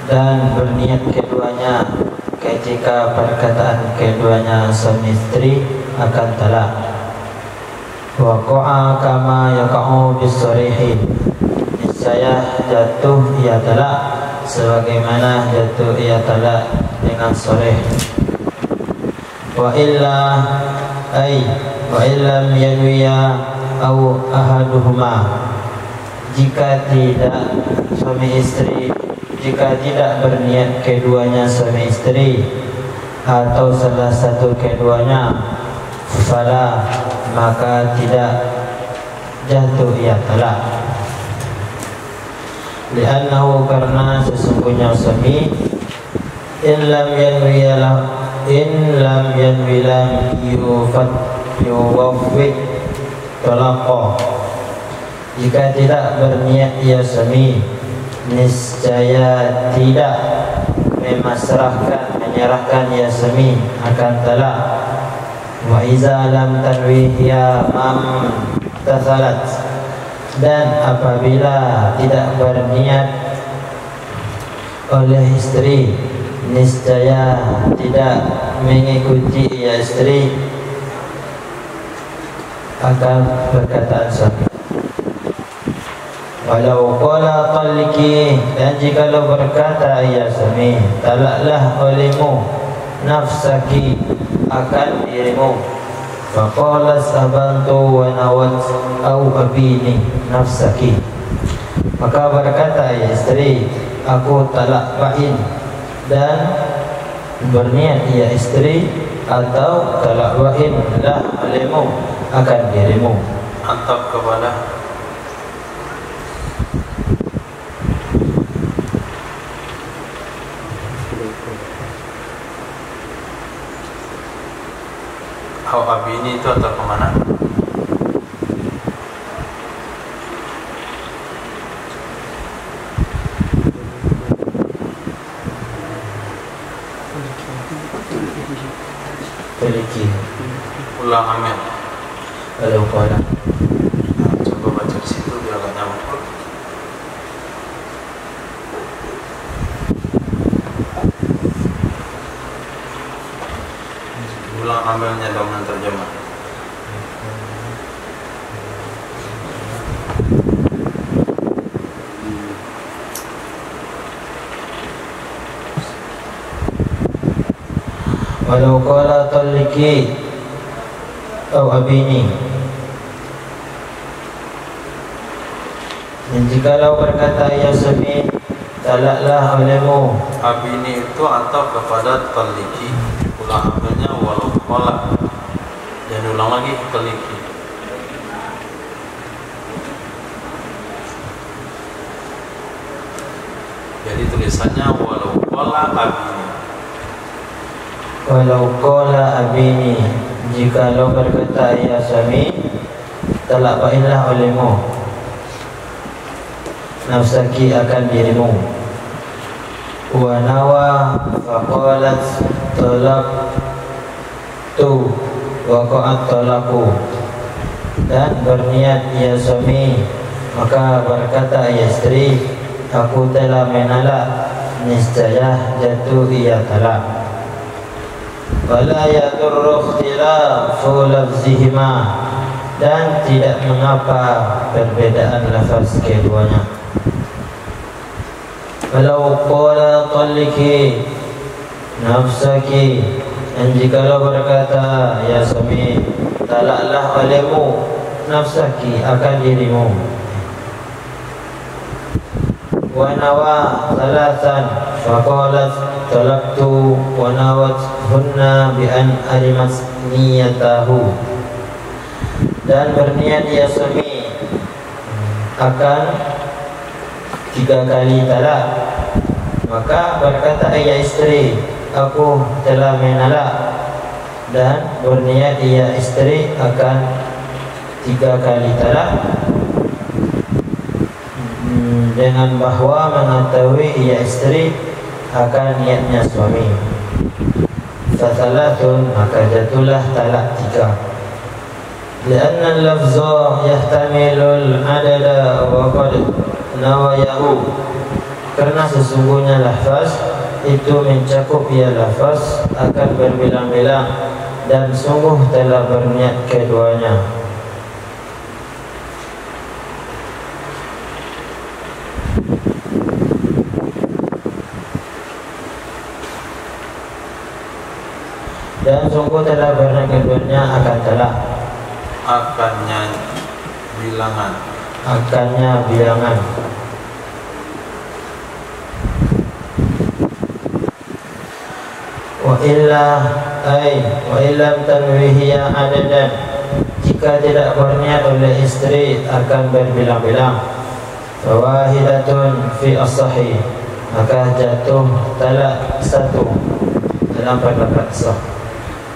dan berniat keduanya ketika perkataan keduanya suami istri akan talak. Waqa'a kama yaqa'u bis-sarihi, niscaya jatuh ia talak sebagaimana jatuh ia talak dengan sharih. Wa illa ay wa illam yanwiya au ahaduhuma, jika tidak suami istri, jika tidak berniat keduanya suami istri atau salah satu keduanya, fala, maka tidak jatuh ia talak. Li'annahu, karena sesungguhnya suami in lam yanwi lam yuwaffiq talaqa, jika tidak berniat ia suami, niscaya tidak menyerahkan ia suami akan talak. Wa iza lam tanwih ya tathalat, dan apabila tidak berniat oleh istri, niscaya tidak mengikuti ia istri akan perkataan suami. Walau qala taliki, dan jikalau berkata ia suami talaklah olehmu nafsaki, akan dirimu, faqala sabantu wa nawat au abini nafsaki, maka berkata ya istri aku talaqbain, dan berniat ya istri atau talaqbain lah olehmu akan dirimu. Atau kepada Au abini itu atau kemana? taliki. Ulang amin. Walau qala. Nah, coba baca di situ biar gak nyampur. Ulang amalnya dengan terjemah. Walau qala taliki atau abini. Dan jikalau berkata ya sami, talaklah olehmu. Abini itu atau kepada taliki. Ulang amalnya walau qala. Dan ulang lagi taliki. Jadi tulisannya walau qala abini. Walau qala abini, jikalau berkata ya sami, talaklah olehmu nafsaki akan dirimu. Wa nawa faqalat talaqtu waqa'at talaqu, dan berniat ya suami, maka berkata ya istri, aku telah menalak, niscaya jatuh ia talak. Wala yadurru ikhtilafu lafzihima, dan tidak mengapa perbedaan lafaz keduanya. Walau qala taliki nafsaki, dan jikalau berkata ya suami, talaklah olehmu nafsaki akan dirimu. Wa nawa thalathan faqalat talaqtu wa nawat hunna bi an alimat niyatahu, dan berniat ya suami akan 3 kali talak, maka berkata ya istri, aku telah menalak, dan berniat ya istri akan 3 kali talak, dengan bahwa mengetahui ya istri akan niatnya suami. Fasalatun, maka jatuhlah talak 3. Lianna al-lafza yahtamilul adada wa qad nawayahu, karena sesungguhnya lafaz itu mencakup ya lafaz akan berbilang-bilang, dan sungguh telah berniat keduanya. Dan sungguh telah berniat keduanya akan talak. Akannya bilangan. Akannya bilangan. Wa illa wa illam tanwihiya adadan, jika tidak berniat oleh istri akan berbilang-bilang. Fawahidatun fi as-sahih, maka jatuh talak 1 dalam pendapat sah.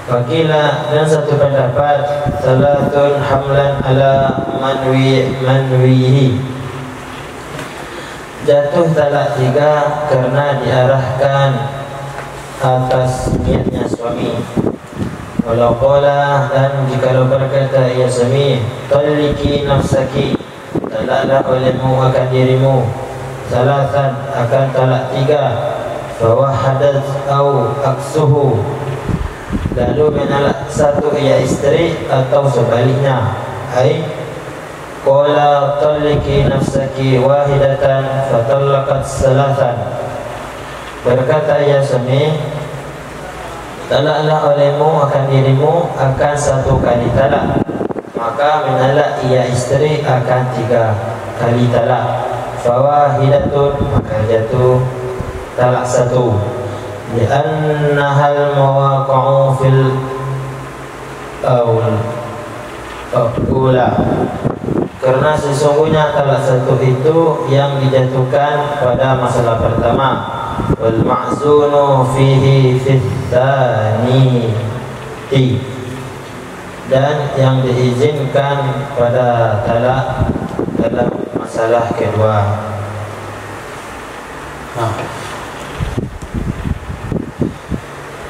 Wakila, dan satu pendapat, salatun hamlan ala manwihi, jatuh talak 3 karena diarahkan atas niatnya suami. Walau qala, dan jikalau berkata ya suami, taliki nafsaki, talaklah olehmu akan dirimu, salatan akan talak 3, fawahadat au aksuhu, lalu menalak 1 ia istri atau sebaliknya. Ai qala taliki nafsaki wahidatan fatallaqat salatan, berkata ya suami, talaklah olehmu akan dirimu akan 1 kali talak, maka menalak ia istri akan 3 kali talak. Fawahidatun, maka jatuh talak 1. Li'annahal mawaqa'u fil ula, karena sesungguhnya talak 1 itu yang dijatuhkan pada masalah pertama. Wal ma'zunu fihi fitani, dan yang diizinkan pada talak dalam masalah kedua.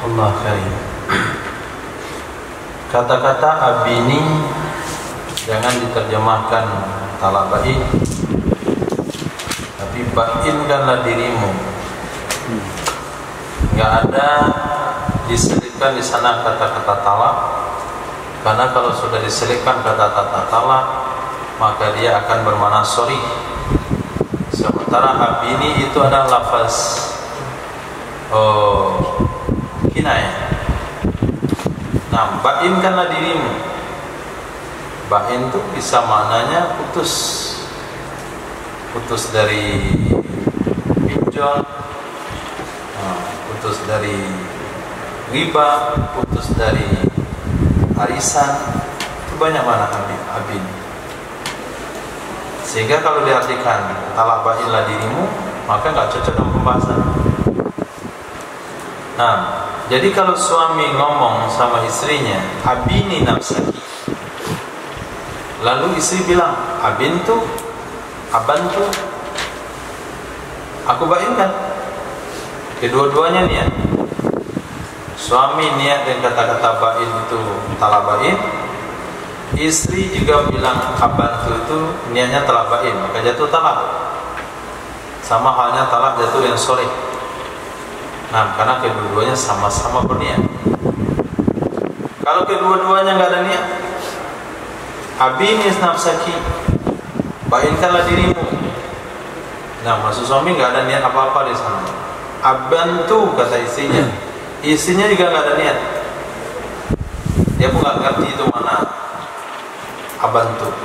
Allah karim. Kata-kata abini jangan diterjemahkan talak bain, tapi bainkanlah dirimu. Nggak ada diselipkan di sana kata-kata talak, karena kalau sudah diselipkan kata-kata talak maka dia akan bermakna sorry. Sementara abini itu adalah lafaz kinayah. Nah, bainkanlah dirimu. Bain itu bisa maknanya putus, putus dari pinjol, putus dari riba, putus dari arisan. Itu banyak makna abin. Sehingga kalau diartikan talak bainlah dirimu, maka nggak cocok dengan pembahasan. Nah, jadi kalau suami ngomong sama istrinya, abini nafsaki, lalu istri bilang, abintu, abantu, aku bainkan. Kedua-duanya niat. Suami niat dengan kata-kata bain itu talak bain, istri juga bilang abantu itu niatnya talak bain, maka jatuh talak. Sama halnya talak jatuh yang sore. Nah, karena kedua-duanya sama-sama berniat. Kalau kedua-duanya nggak ada niat, abini nafsaki, bainkanlah dirimu. Nah, maksud suami nggak ada niat apa-apa di sana. Abantu kata istrinya, istrinya juga nggak ada niat. Dia pun nggak ngerti itu mana abantu.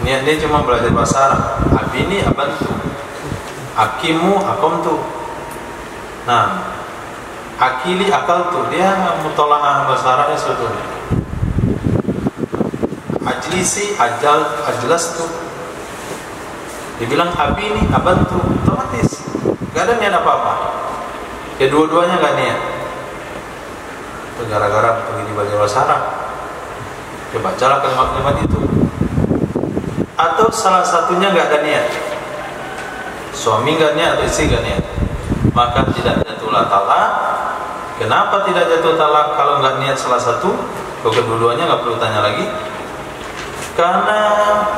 Niat dia cuma belajar bahasa Arab. Abini abantu, akimu akomtu. Nah, akili akal tuh dia mutolaah bahasa Arabnya sebetulnya. Ajlisi ajlas tuh. Dibilang abini abantu, otomatis gak ada niat apa-apa. Kedua-duanya gak niat. Itu gara-gara pergi dibaca bahasa Arab. Ya bacalah kalimat-kalimat itu. Atau salah satunya gak ada niat. Suami gak niat atau istri gak niat, maka tidak jatuhlah talak. Kenapa tidak jatuh talak kalau nggak niat salah satu? Kalau kedua-duanya nggak perlu tanya lagi. Karena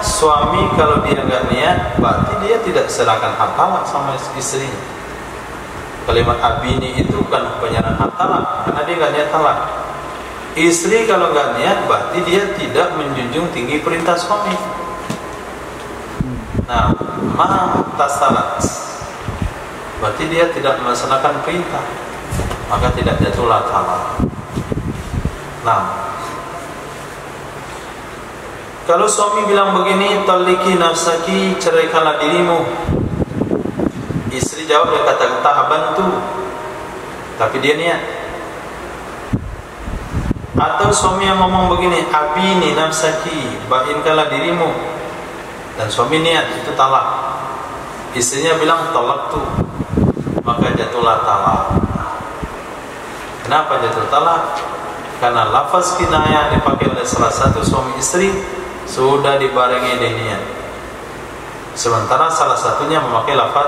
suami kalau dia nggak niat, berarti dia tidak serahkan hak talak sama istrinya. Kalimat abini itu bukan penyerahan hak talak, karena dia nggak niat talak. Istri kalau nggak niat, berarti dia tidak menjunjung tinggi perintah suami. Nah, tasalat, berarti dia tidak melaksanakan perintah, maka tidak jatuhlah talak. Nah, kalau suami bilang begini, taliki nafsaki, ceraikanlah dirimu. Istri jawab dengan kata-kata abantu, tapi dia niat. Atau suami yang ngomong begini, abini nafsaki, bainkanlah dirimu, dan suami niat, itu talak. Istrinya bilang talak tuh, maka jatuhlah talak. Kenapa jatuh talak? Karena lafaz kinayah dipakai oleh salah satu suami istri sudah dibarengi dengan niat. Sementara salah satunya memakai lafaz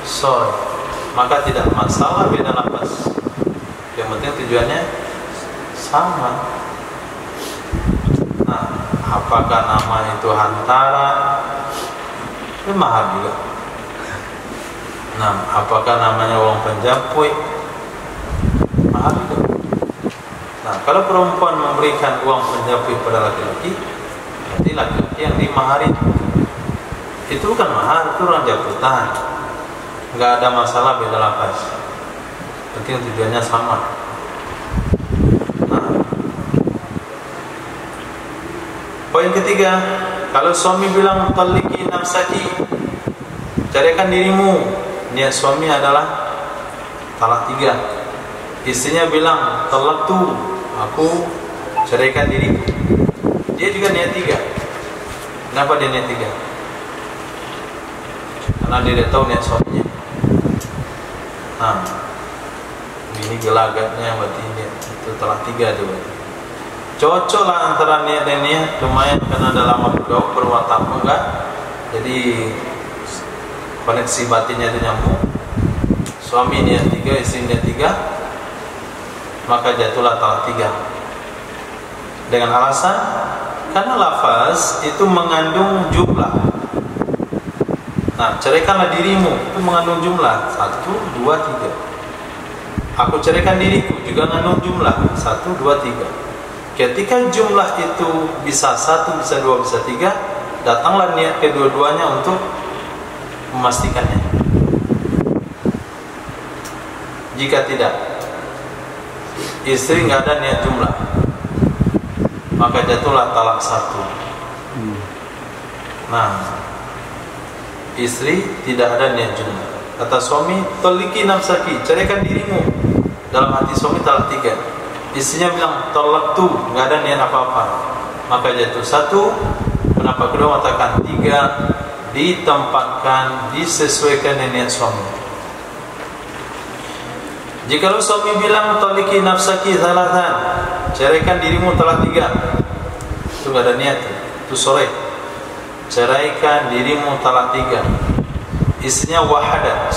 sorry, maka tidak masalah beda lafaz. Yang penting tujuannya sama. Nah, apakah nama itu hantaran? Itu mahal juga. Nah, apakah namanya uang penjapui? Mahal juga. Nah, kalau perempuan memberikan uang penjapui pada laki-laki, berarti laki-laki yang dimahari. Itu bukan mahar, itu uang jabatan. Nggak ada masalah beda lafaz. Penting tujuannya sama. Nah, poin ketiga, kalau suami bilang taliki nafsaki, carikan dirimu, niat suami adalah talak 3. Istrinya bilang talak tu, aku ceraikan diriku, dia juga niat 3. Kenapa dia niat 3? Karena dia tidak tahu niat suaminya. Nah, ini gelagatnya berarti niat itu talak 3 juga. Cocok lah antara niat dan niat, lumayan karena ada lama bergaul berwatap enggak, jadi koneksi batinnya itu nyambung. Suami niat 3, istri niat 3, maka jatuhlah talak 3. Dengan alasan karena lafaz itu mengandung jumlah. Nah, ceraikanlah dirimu itu mengandung jumlah 1, 2, 3. Aku ceraikan diriku juga mengandung jumlah 1, 2, 3. Ketika jumlah itu bisa 1, bisa 2, bisa 3, datanglah niat kedua-duanya untuk memastikannya. Jika tidak, istri nggak ada niat jumlah, maka jatuhlah talak 1. Nah, istri tidak ada niat jumlah. Kata suami, taliki nafsaki, ceraikan dirimu. Dalam hati suami talak 3. Istrinya bilang talak tu, nggak ada niat apa-apa, maka jatuh 1. Pendapat kedua mengatakan 3, ditempatkan, disesuaikan dengan niat suami. Jika suami bilang taliki nafsaki salatan, ceraikan dirimu talak 3, itu nggak ada niat, itu sore. Ceraikan dirimu talak 3. Istrinya wahadat,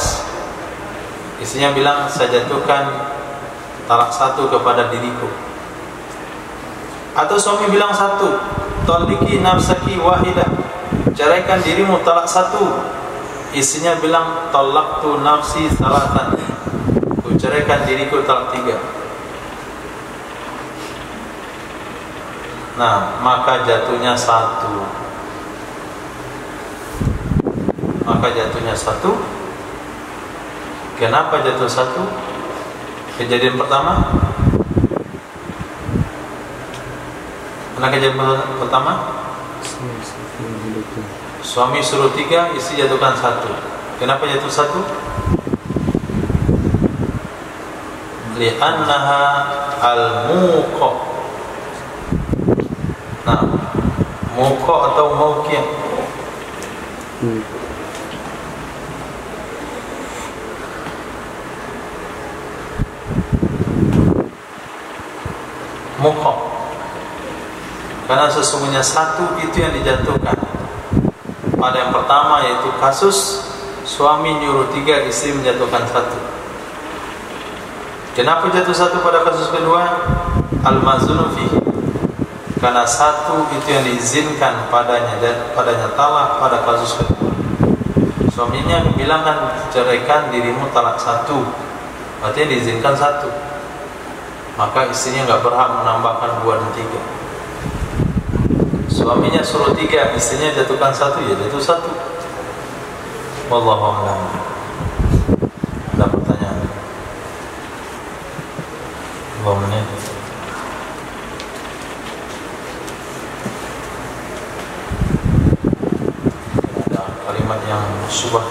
istrinya bilang saya jatuhkan talak 1 kepada diriku. Atau suami bilang 1, taliki nafsaki wahidah, ceraikan dirimu talak 1. Istrinya bilang talaktu nafsi salatan, ku ceraikan diriku talak 3. Nah, maka jatuhnya 1. Maka jatuhnya 1. Kenapa jatuh 1? Kejadian pertama. Mana kejadian pertama? Suami suruh 3, istri jatuhkan 1. Kenapa jatuh 1? Li'annaha al-muqa. Nah, muqa atau mauqi'. Muqa. Karena sesungguhnya 1 itu yang dijatuhkan. Pada yang pertama yaitu kasus suami nyuruh 3, istri menjatuhkan 1. Kenapa jatuh 1 pada kasus kedua? Al-mazunu fihi. Karena 1 itu yang diizinkan padanya, dan padanya talak pada kasus kedua. Suaminya bilang kan ceraikan dirimu talak 1, artinya diizinkan 1. Maka istrinya nggak berhak menambahkan 2 dan 3. Suaminya suruh 3, istrinya jatuhkan 1, ya jatuh 1. Wallahu a'lam. Ada pertanyaan? 2 menit. Ada kalimat yang syubhat.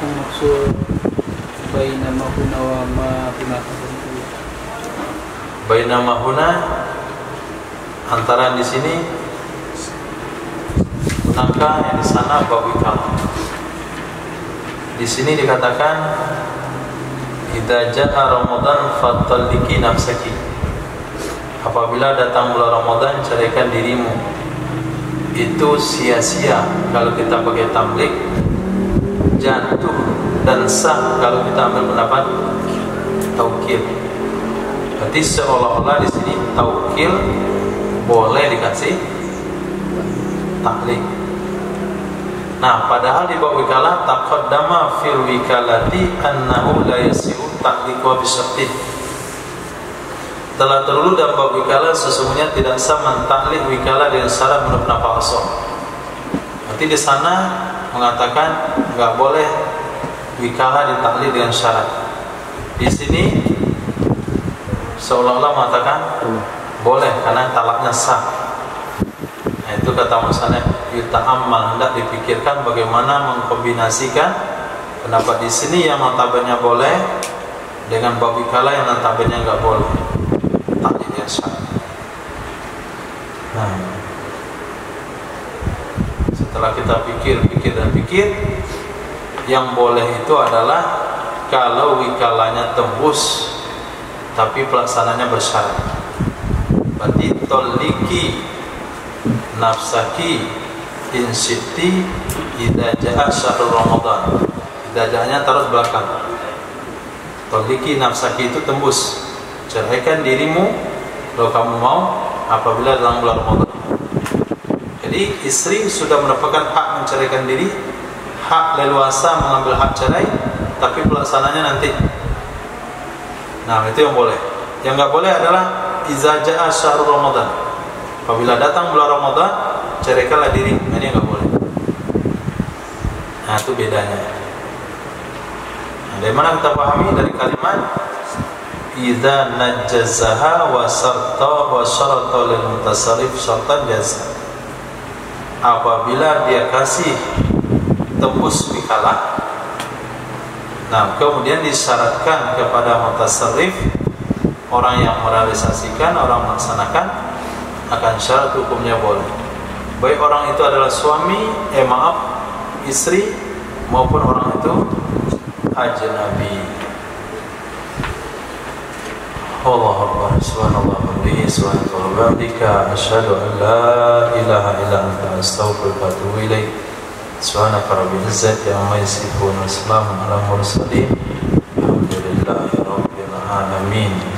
Maksud baina mahuna wa ma huna. Baina mahuna, antara di sini hunaka, yang di sana bawikal. Di sini dikatakan idza jaa Ramadan fatalliki nafsaki. Apabila datang bulan Ramadan, ceraikan dirimu. Itu sia-sia kalau kita pakai tamlik, jatuh dan sah kalau kita ambil pendapat taukil. Berarti seolah-olah di sini taukil boleh dikasih taklik. Nah, padahal di bab wikalah taqaddama fil wikalati annahu la yasi'u takliku bisyartin. Telah terdahulu dalam bab wikalah sesungguhnya tidak sah mentaklik wikalah dengan syarat menurut pendapat asal. Berarti di sana mengatakan enggak boleh wikalah ditaklik dengan syarat. Di sini seolah-olah mengatakan boleh karena talaknya sah. Nah, itu kata musannif yuta'ammal, hendak dipikirkan bagaimana mengkombinasikan pendapat di sini yang notabene boleh dengan bab wikalah yang notabene enggak boleh. Taklik yang sah. Nah, setelah kita pikir, yang boleh itu adalah kalau wikalanya tembus tapi pelaksananya bersyarat. Berarti toliki nafsaki insiti idza jaa syahrul Ramadan. Idza jaanya taruh belakang. Toliki nafsaki itu tembus, ceraikan dirimu kalau kamu mau apabila dalam bulan Ramadan. Jadi istri sudah mendapatkan hak menceraikan diri, hak leluasa mengambil hak cerai, tapi pelaksananya nanti. Nah, itu yang boleh. Yang nggak boleh adalah iza jaa syahrul Ramadan. Apabila datang bulan Ramadan, ceraikanlah diri. Ini nggak boleh. Nah, itu bedanya. Nah, dari mana kita pahami dari kalimat idza najjazaha wa syarata lil mutasarrif syartan jazza. Apabila dia kasih tembus bikalah, nah kemudian disyaratkan kepada mutasarrif, orang yang merealisasikan, orang melaksanakan, akan syarat hukumnya boleh. Baik orang itu adalah suami, istri, maupun orang itu ajnabi. Allahu Akbar, subhanallah wa bihamdihi, subhanallah wa bihamdika, asyhadu an la ilaha illa anta, astaghfiruka wa atubu ilaik. Subhanaka rabbil izzati amma yasifun, wa salamun ala mursalin, alhamdulillahi rabbil alamin.